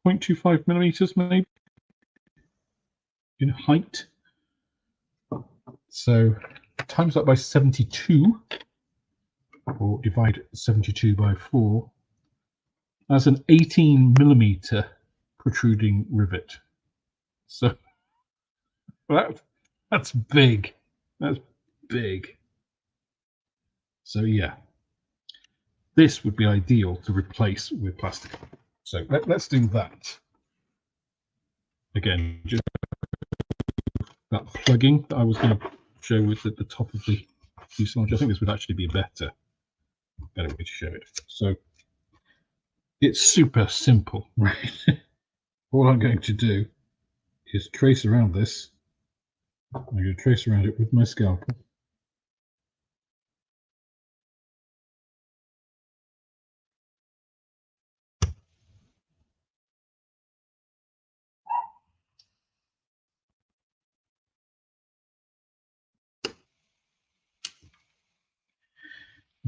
0.25 millimeters maybe in height. So times that by 72, or divide 72 by 4, that's an 18 millimeter protruding rivet. So that's big. That's big. So yeah, this would be ideal to replace with plastic. So let's do that. Again, just that plugging that I was going to show with at the top of the fuselage. I think this would actually be a better way to show it. So it's super simple, right? All I'm going to do is trace around this. I'm going to trace around it with my scalpel.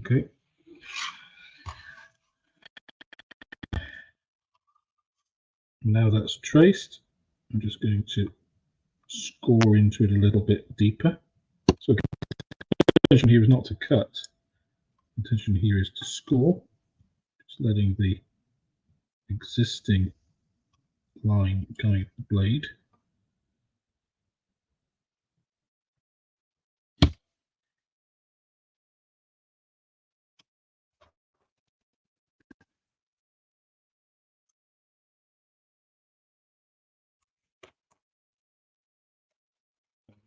Okay. Now that's traced, I'm just going to score into it a little bit deeper. So the intention here is not to cut. The intention here is to score. just letting the existing line guide the blade.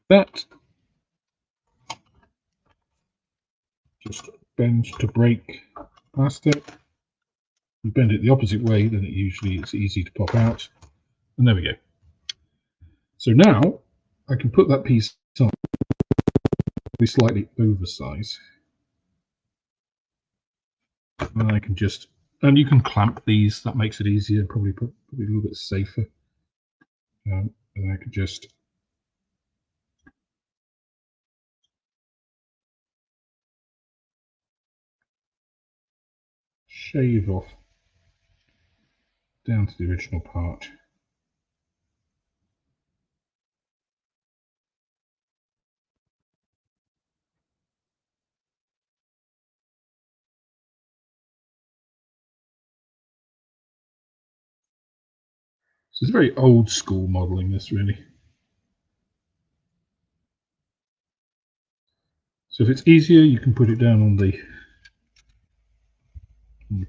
That just bend to break past it. You bend it the opposite way, then it's easy to pop out. And there we go. So now I can put that piece on, be slightly oversized. And I can just, and you can clamp these, that makes it easier, probably a little bit safer. And I can just shave off down to the original part. So it's very old school modeling, this really. So if it's easier, you can put it down on the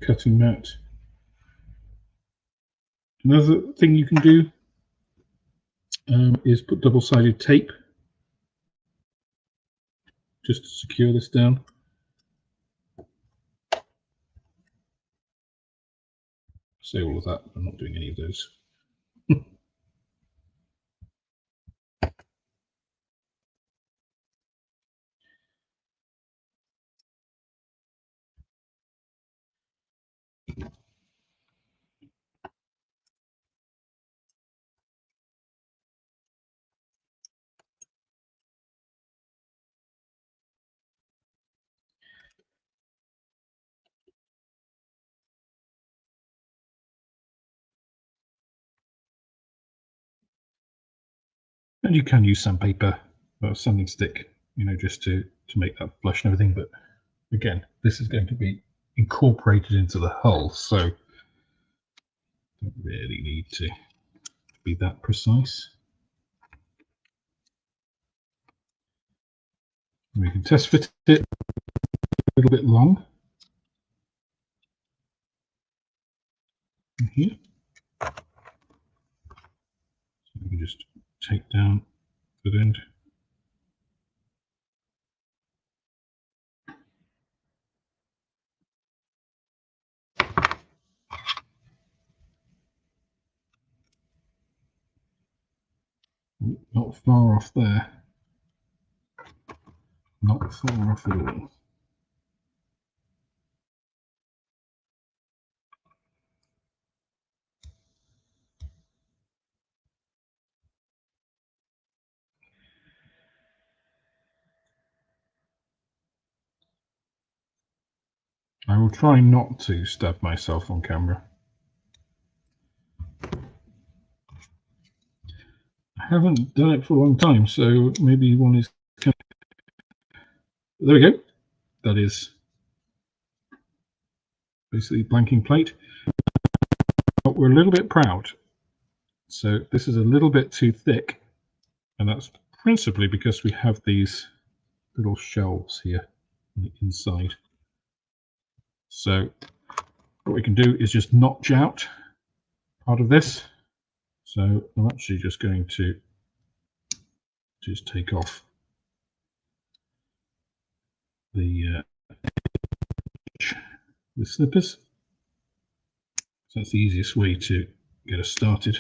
cutting mat. Another thing you can do is put double-sided tape just to secure this down. Say all of that, I'm not doing any of those. And you can use sandpaper or sanding stick, you know, just to make that flush and everything. But again, this is going to be incorporated into the hull, so don't really need to be that precise. We can test fit it a little bit long in here. So we can just take down the end. Not far off there. Not far off at all. I will try not to stab myself on camera. I haven't done it for a long time, so maybe one is... There we go. That is basically blanking plate. But we're a little bit proud. So this is a little bit too thick, and that's principally because we have these little shelves here on the inside. So what we can do is just notch out part of this. So I'm actually just going to just take off the snippers. So that's the easiest way to get us started,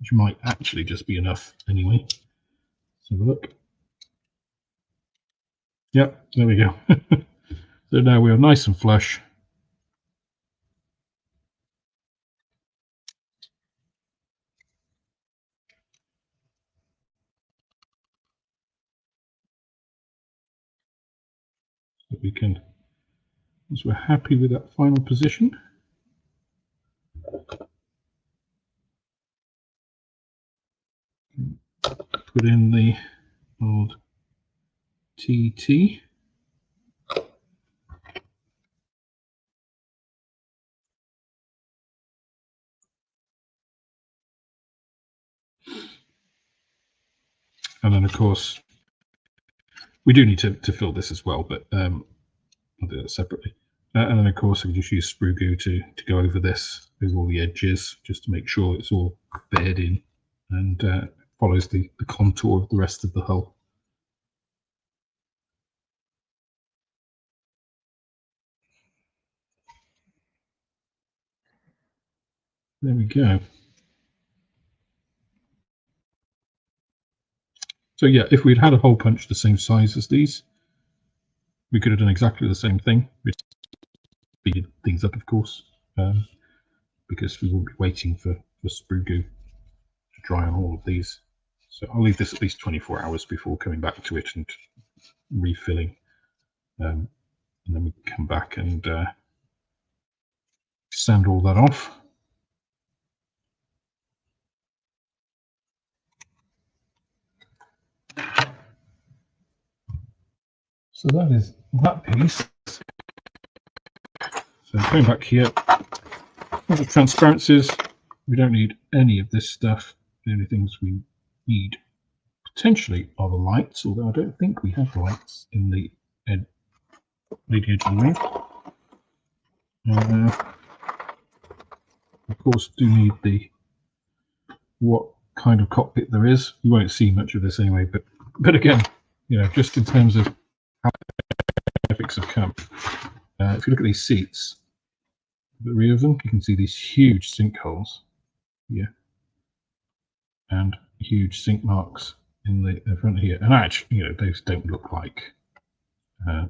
which might actually just be enough anyway. Let's have a look. Yep, there we go. So now we are nice and flush. So we can, once we're happy with that final position, put in the old TT. And then, of course, we do need to fill this as well, but I'll do that separately. And then, of course, I can just use Sprew Goo to go over this with all the edges, just to make sure it's all bared in and follows the contour of the rest of the hull. There we go. So yeah, if we'd had a hole punch the same size as these, we could have done exactly the same thing. We'd speed things up, of course, because we won't be waiting for Sprew Goo to dry on all of these. So I'll leave this at least 24 hours before coming back to it and refilling. And then we come back and sand all that off. So that is that piece. So coming back here, the transparencies, we don't need any of this stuff. The only things we need potentially are the lights, although I don't think we have lights in the leading edge of the wing. Of course, do need what kind of cockpit there is. You won't see much of this anyway, but again, just in terms of how graphics have come. If you look at these seats, the rear of them, you can see these huge sinkholes here and huge sink marks in the front here. And actually, those don't look like the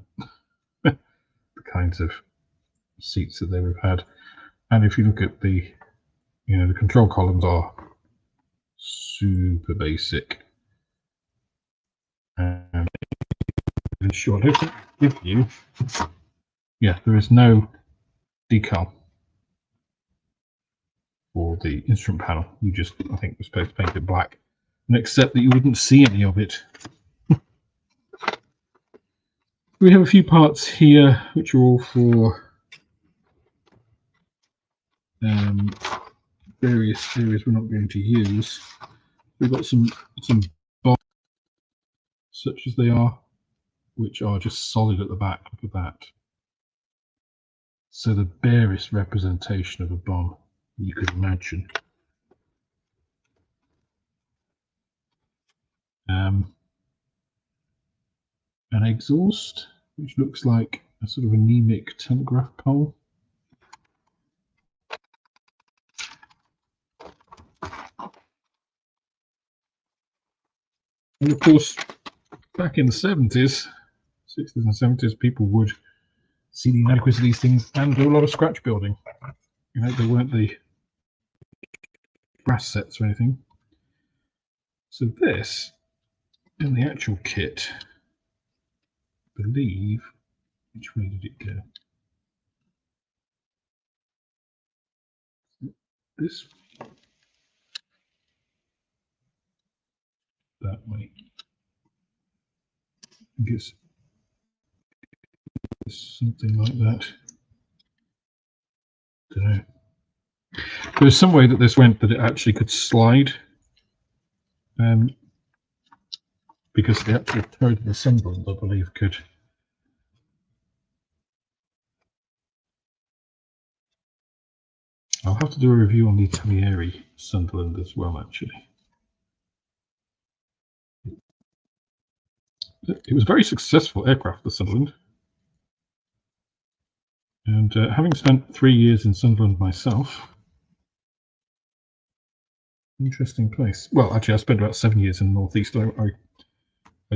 kinds of seats that they would have had. And if you look at the control columns are super basic. And in short, I don't give you, there is no decal for the instrument panel. You just, I think, were supposed to paint it black, and except that you wouldn't see any of it. We have a few parts here which are all for various areas we're not going to use. We've got some bolts, such as they are, which are just solid at the back. Look at that. So the barest representation of a bomb you could imagine. An exhaust, which looks like a sort of anemic telegraph pole. And of course, back in the 70s, 60s and 70s, people would see the inadequacy of these things and do a lot of scratch building. They weren't the brass sets or anything. So this, in the actual kit, I believe, which way did it go? This, that way. I guess something like that. Don't know. There's some way that this went that it actually could slide, because the actual turret of the Sunderland, I believe, could. I'll have to do a review on the Italieri Sunderland as well, actually. It was a very successful aircraft, the Sunderland. And having spent 3 years in Sunderland myself, interesting place. Well, actually, I spent about 7 years in the Northeast. I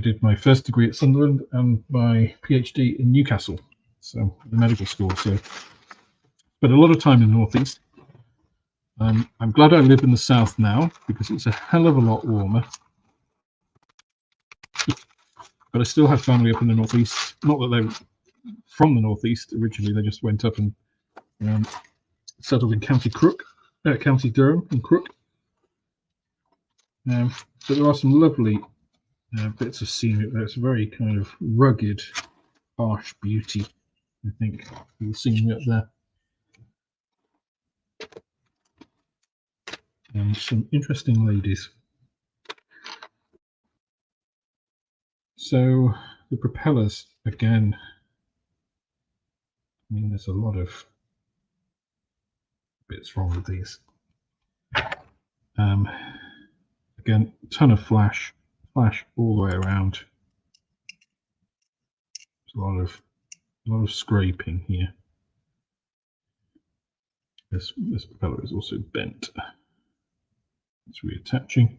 did my first degree at Sunderland and my PhD in Newcastle, so the medical school. So, spent a lot of time in the Northeast. I'm glad I live in the South now because it's a hell of a lot warmer. But I still have family up in the Northeast. Not that they're from the Northeast originally; they just went up and settled in County Durham and Crook. But there are some lovely bits of scenery there. It's a very kind of rugged, harsh beauty, I think, the scenery up there. And some interesting ladies. So the propellers, again, I mean, there's a lot of bits wrong with these. Again, ton of flash all the way around. There's a lot of scraping here. This propeller is also bent. It's reattaching.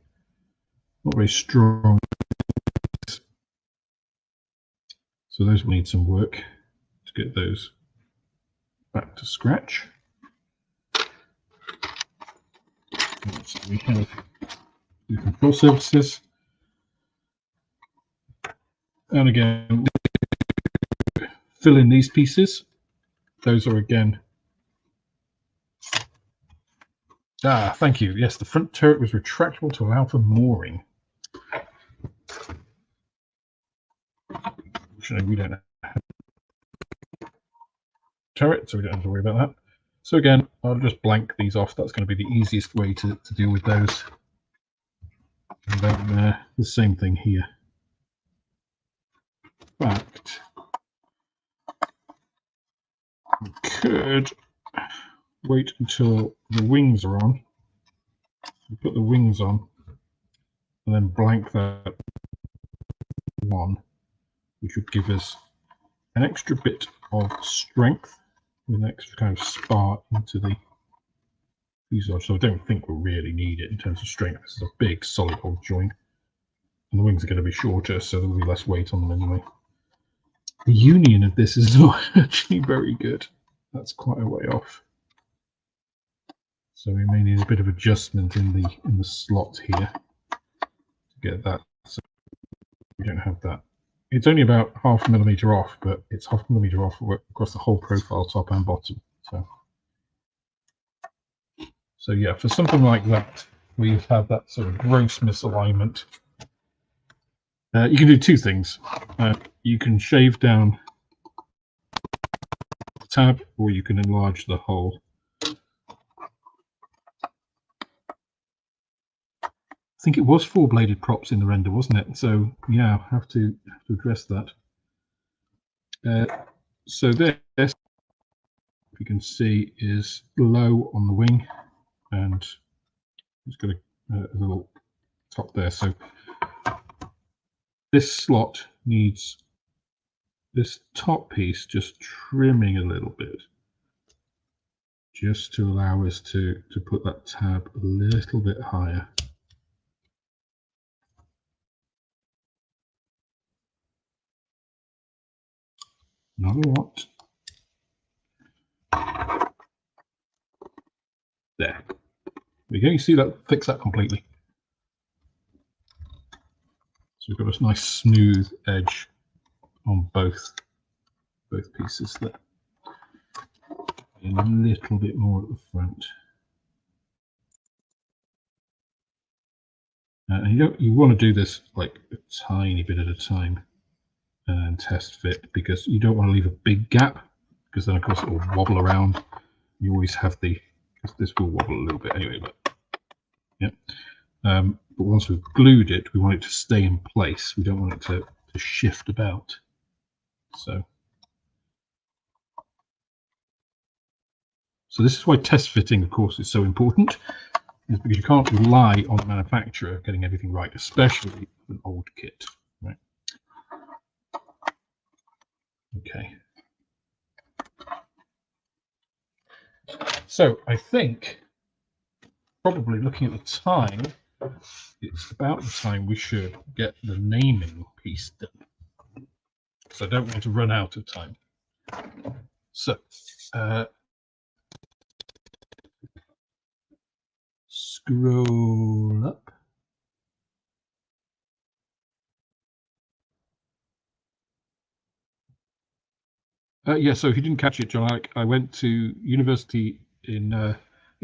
Not very strong. So those will need some work to get those back to scratch. So we have the control surfaces. And again, fill in these pieces. Those are again. Thank you. Yes, the front turret was retractable to allow for mooring. Fortunately, we don't have a turret, so we don't have to worry about that. So again, I'll just blank these off. That's going to be the easiest way to deal with those. And then the same thing here. In fact, we could wait until the wings are on. We put the wings on and then blank that one, which would give us an extra bit of strength, with an extra kind of spark into the fuselage. So I don't think we'll really need it in terms of strength. This is a big solid old joint, and the wings are going to be shorter, so there will be less weight on them anyway. The union of this is not actually very good. That's quite a way off. So we may need a bit of adjustment in the slot here to get that. So we don't have that. It's only about 0.5 millimeter off, but it's 0.5 millimeter off across the whole profile, top and bottom. So yeah, for something like that, we have that sort of gross misalignment. You can do two things. You can shave down the tab, or you can enlarge the hole. I think it was 4-bladed props in the render, wasn't it? So yeah, have to address that. So this, if you can see, is low on the wing, and it's got a little top there. So this slot needs this top piece just trimming a little bit, just to allow us to put that tab a little bit higher. Not a lot. There we go. You see that? Fix that completely. So we've got a nice smooth edge on both pieces there. And a little bit more at the front. And you want to do this like a tiny bit at a time and test fit, because you don't want to leave a big gap, because then of course it will wobble around. You always have this will wobble a little bit anyway, but yeah. But once we've glued it, we want it to stay in place. We don't want it to shift about. So this is why test fitting, of course, is so important, is because you can't rely on the manufacturer getting everything right, especially an old kit. Right? Okay. So I think, probably looking at the time, it's about the time we should get the naming piece done, because I don't want to run out of time. So scroll up. Yeah, so if you didn't catch it, John, I went to university in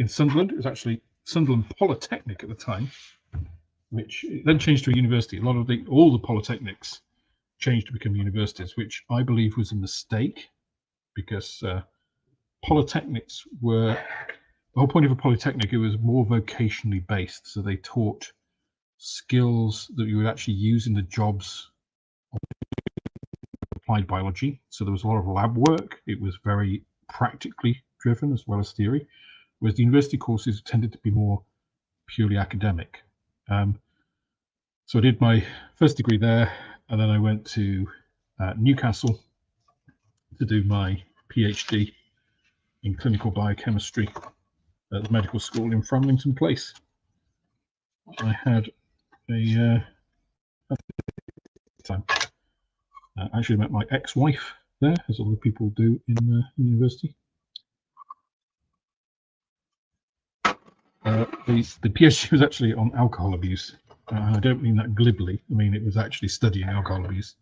Sunderland. It was actually Sunderland Polytechnic at the time, which then changed to a university. All the polytechnics changed to become universities, which I believe was a mistake, because polytechnics were, the whole point of a polytechnic, it was more vocationally based. So they taught skills that you would actually use in the jobs of applied biology, so there was a lot of lab work. It was very practically driven as well as theory, whereas the university courses tended to be more purely academic. So I did my first degree there, and then I went to Newcastle to do my PhD in clinical biochemistry at the medical school in Framlington Place. I had a time. I actually met my ex-wife there, as a lot of people do in university. The PhD was actually on alcohol abuse. I don't mean that glibly. I mean it was actually studying alcohol abuse.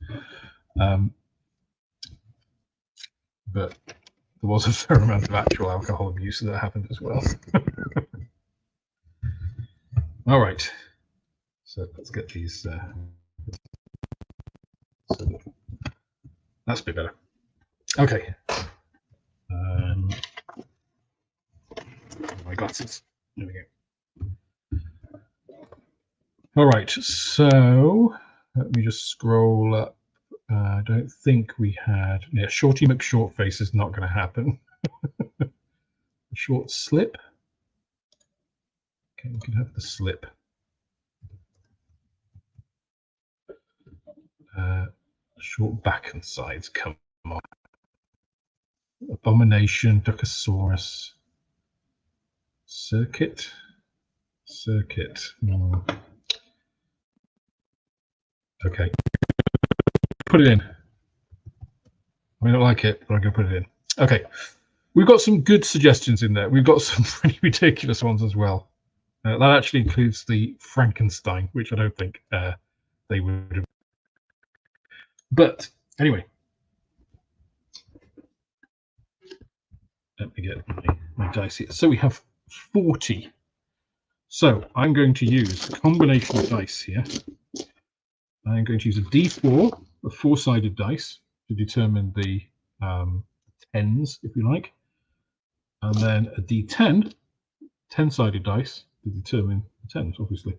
But there was a fair amount of actual alcohol abuse that happened as well. All right. So let's get these. That's a bit better. Okay. My glasses. There we go. All right. So let me just scroll up. I don't think we had. Yeah, Shorty McShortface is not going to happen. Short slip. Okay, we can have the slip. Short back and sides. Come on. Abomination, Duckosaurus. Circuit. Okay. Put it in. I don't like it, but I'm going to put it in. Okay. We've got some good suggestions in there. We've got some pretty ridiculous ones as well. That actually includes the Frankenstein, which I don't think they would have. But anyway, let me get my dice here. So we have 40. So I'm going to use a combination of dice here. I'm going to use a D4, a four-sided dice, to determine the tens, if you like. And then a D10, 10-sided dice, to determine the tens, obviously.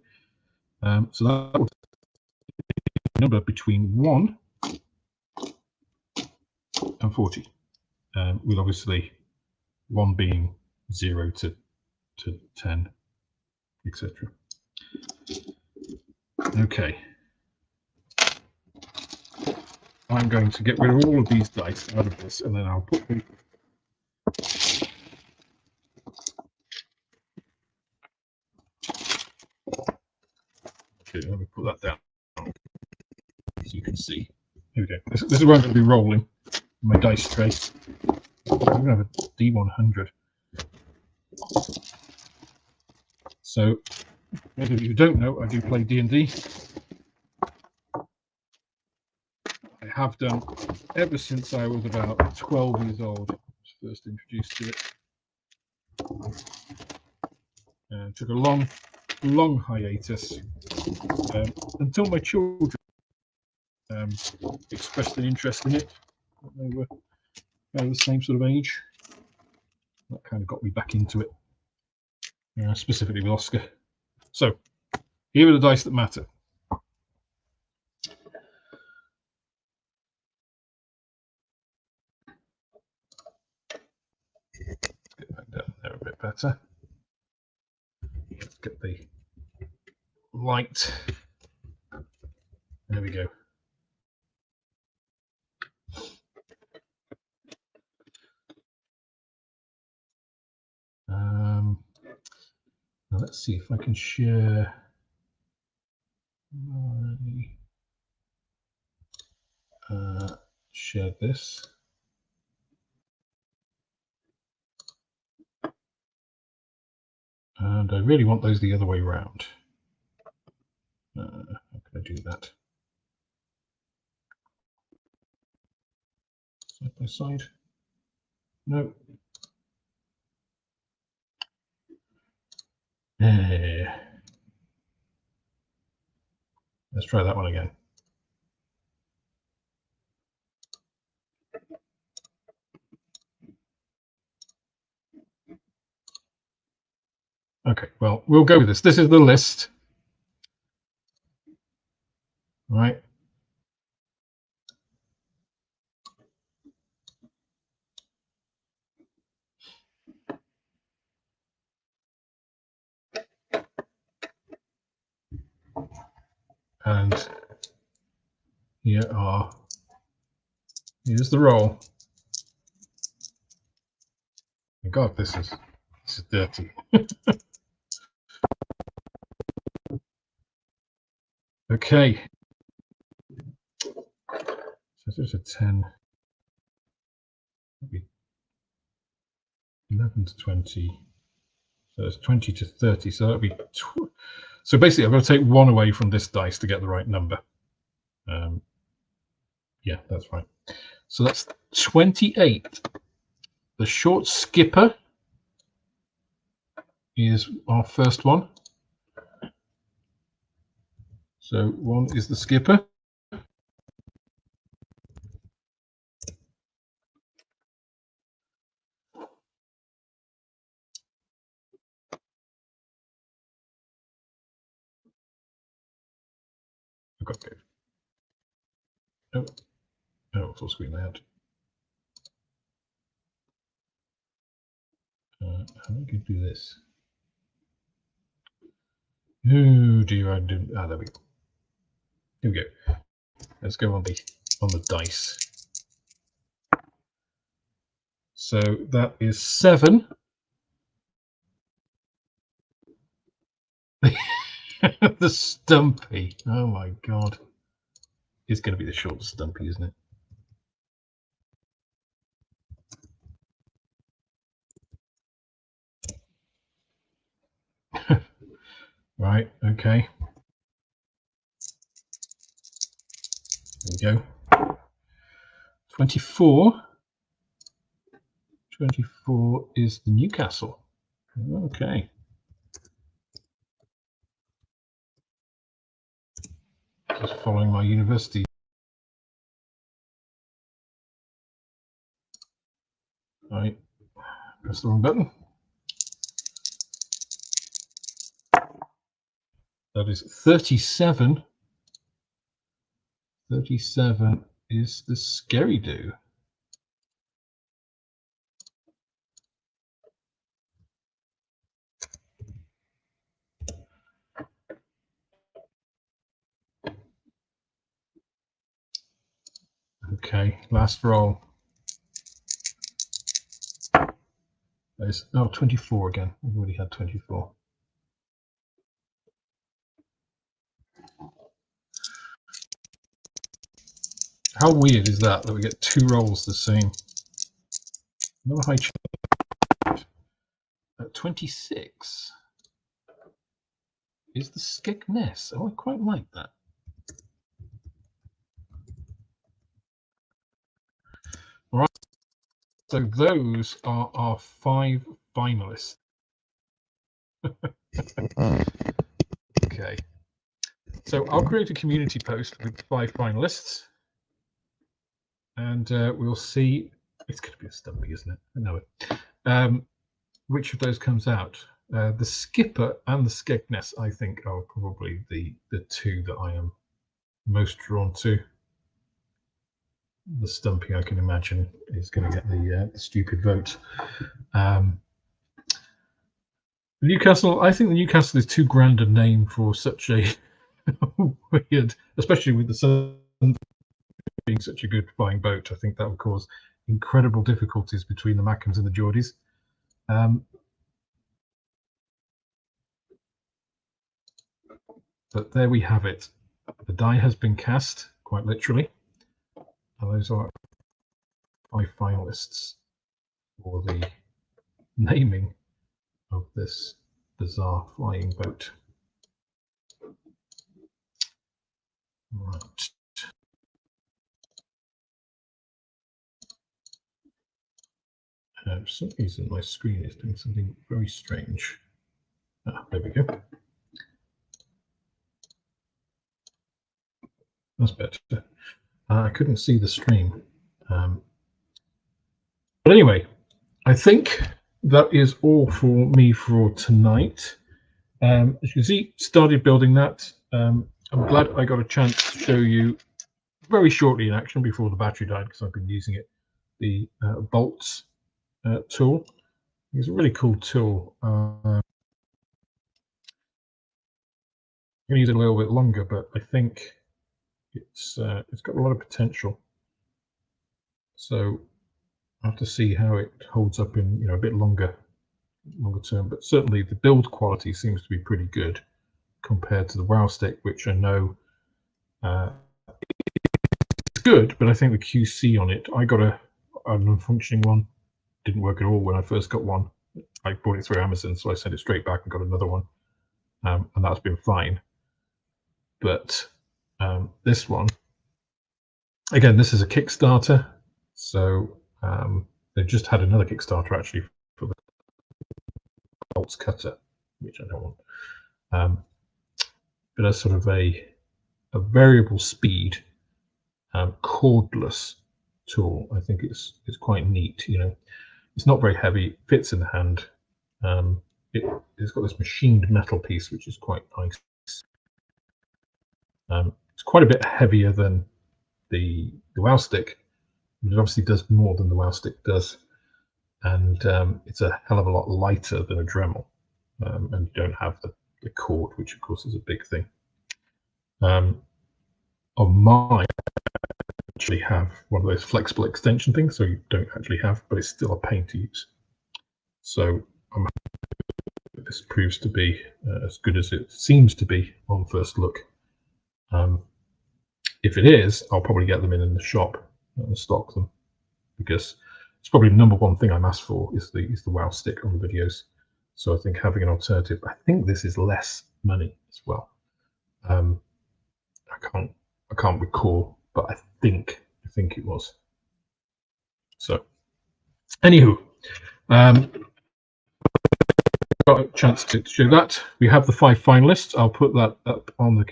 So that will be a number between 1 and 40, with obviously 1 being 0 to 10, etc. Okay. I'm going to get rid of all of these dice out of this, and then I'll put the let me put that down so you can see. Here we go. This is where I'm going to be rolling my dice tray. I'm going to have a D100. So, those of you who don't know, I do play D&D. I have done ever since I was about 12 years old. I was first introduced to it. And took a long hiatus until my children expressed an interest in it. They were the same sort of age. That kind of got me back into it, specifically with Oscar. So, here are the dice that matter. Get that down there a bit better. Let's get the light. There we go. Now let's see if I can share share this. And I really want those the other way around. How can I do that? Side by side? No. Let's try that one again. Okay, well, we'll go with this. This is the list. All right. And here's the roll. Oh God, this is dirty. Okay. So there's a 10. Maybe 11 to 20. So it's 20 to 30. So that'll be. So basically, I've got to take one away from this dice to get the right number. Yeah, that's right. So that's 28. The short skipper is our first one. So 1 is the skipper. I've got to go. Oh, full screen layout. How do I do this? Oh, do I do? Ah, there we go. Here we go. Let's go on the dice. So that is 7. The Stumpy. Oh my God. It's going to be the short Stumpy, isn't it? Right, okay. There we go. 24. 24 is the Newcastle. Okay. Just following my university. Right. Press the wrong button. That is 37. 37 is the Scary Do. Okay, last roll. There's 24 again. We've already had 24. How weird is that we get 2 rolls the same? Another high chance. 26 is the Skegness. Oh, I quite like that. All right. So those are our 5 finalists. Okay. So I'll create a community post with 5 finalists. And we'll see. It's going to be a Stumpy, isn't it? I know it. Which of those comes out? The Skipper and the Skegness, I think, are probably the 2 that I am most drawn to. The Stumpy, I can imagine, is going to get the stupid vote. Newcastle, I think the Newcastle is too grand a name for such a weird, especially with the Sun being such a good flying boat. I think that would cause incredible difficulties between the Mackhams and the Geordies. But there we have it. The die has been cast, quite literally. And those are 5 finalists for the naming of this bizarre flying boat. Right. For some reason, my screen is doing something very strange. Ah, there we go. That's better. I couldn't see the stream. But anyway, I think that is all for me for tonight. As you can see, started building that. I'm glad I got a chance to show you very shortly in action before the battery died, because I've been using it. The bolts tool. It's a really cool tool. going to use it a little bit longer, but I think it's got a lot of potential. So I'll have to see how it holds up in a bit longer term. But certainly the build quality seems to be pretty good compared to the WoW stick, which I know it's good, but I think the QC on it, I got an unfunctioning one, didn't work at all when I first got one. I bought it through Amazon, so I sent it straight back and got another one, and that's been fine. But this one, again, this is a Kickstarter, so they've just had another Kickstarter actually for the bolts cutter, which I don't want. But as sort of a variable speed cordless tool, I think it's quite neat. It's not very heavy, it fits in the hand. It's got this machined metal piece, which is quite nice. It's quite a bit heavier than the WoW stick, but it obviously does more than the WoW stick does, and it's a hell of a lot lighter than a Dremel, and you don't have the cord, which of course is a big thing. On mine, I actually have one of those flexible extension things, so you don't actually have, but it's still a pain to use. So I'm hoping that this proves to be as good as it seems to be on first look. If it is, I'll probably get them in the shop and stock them, because it's probably the #1 thing I'm asked for is the WoW stick on the videos. So I think having an alternative, I think this is less money as well. I can't recall, but I think it was. So, anywho, got a chance to show that. We have the 5 finalists. I'll put that up on the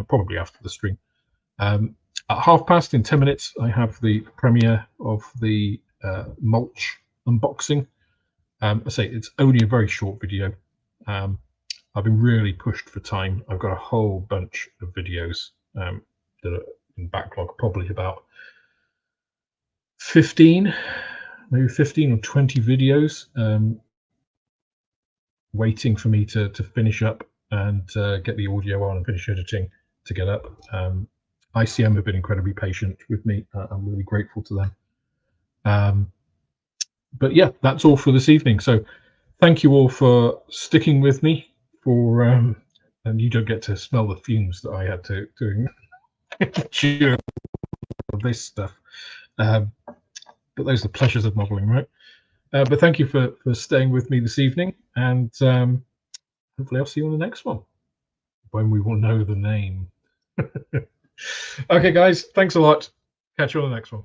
probably after the stream. At past, in 10 minutes, I have the premiere of the mulch unboxing. I say it's only a very short video. I've been really pushed for time. I've got a whole bunch of videos that are in backlog, probably about 15, maybe 15 or 20 videos waiting for me to finish up and get the audio on and finish editing to get up. ICM have been incredibly patient with me. I'm really grateful to them. But yeah, that's all for this evening. So thank you all for sticking with me for and you don't get to smell the fumes that I had to chew this stuff. But those are the pleasures of modeling, right? But thank you for staying with me this evening, and hopefully I'll see you on the next one when we will know the name. Okay, guys, thanks a lot. Catch you on the next one.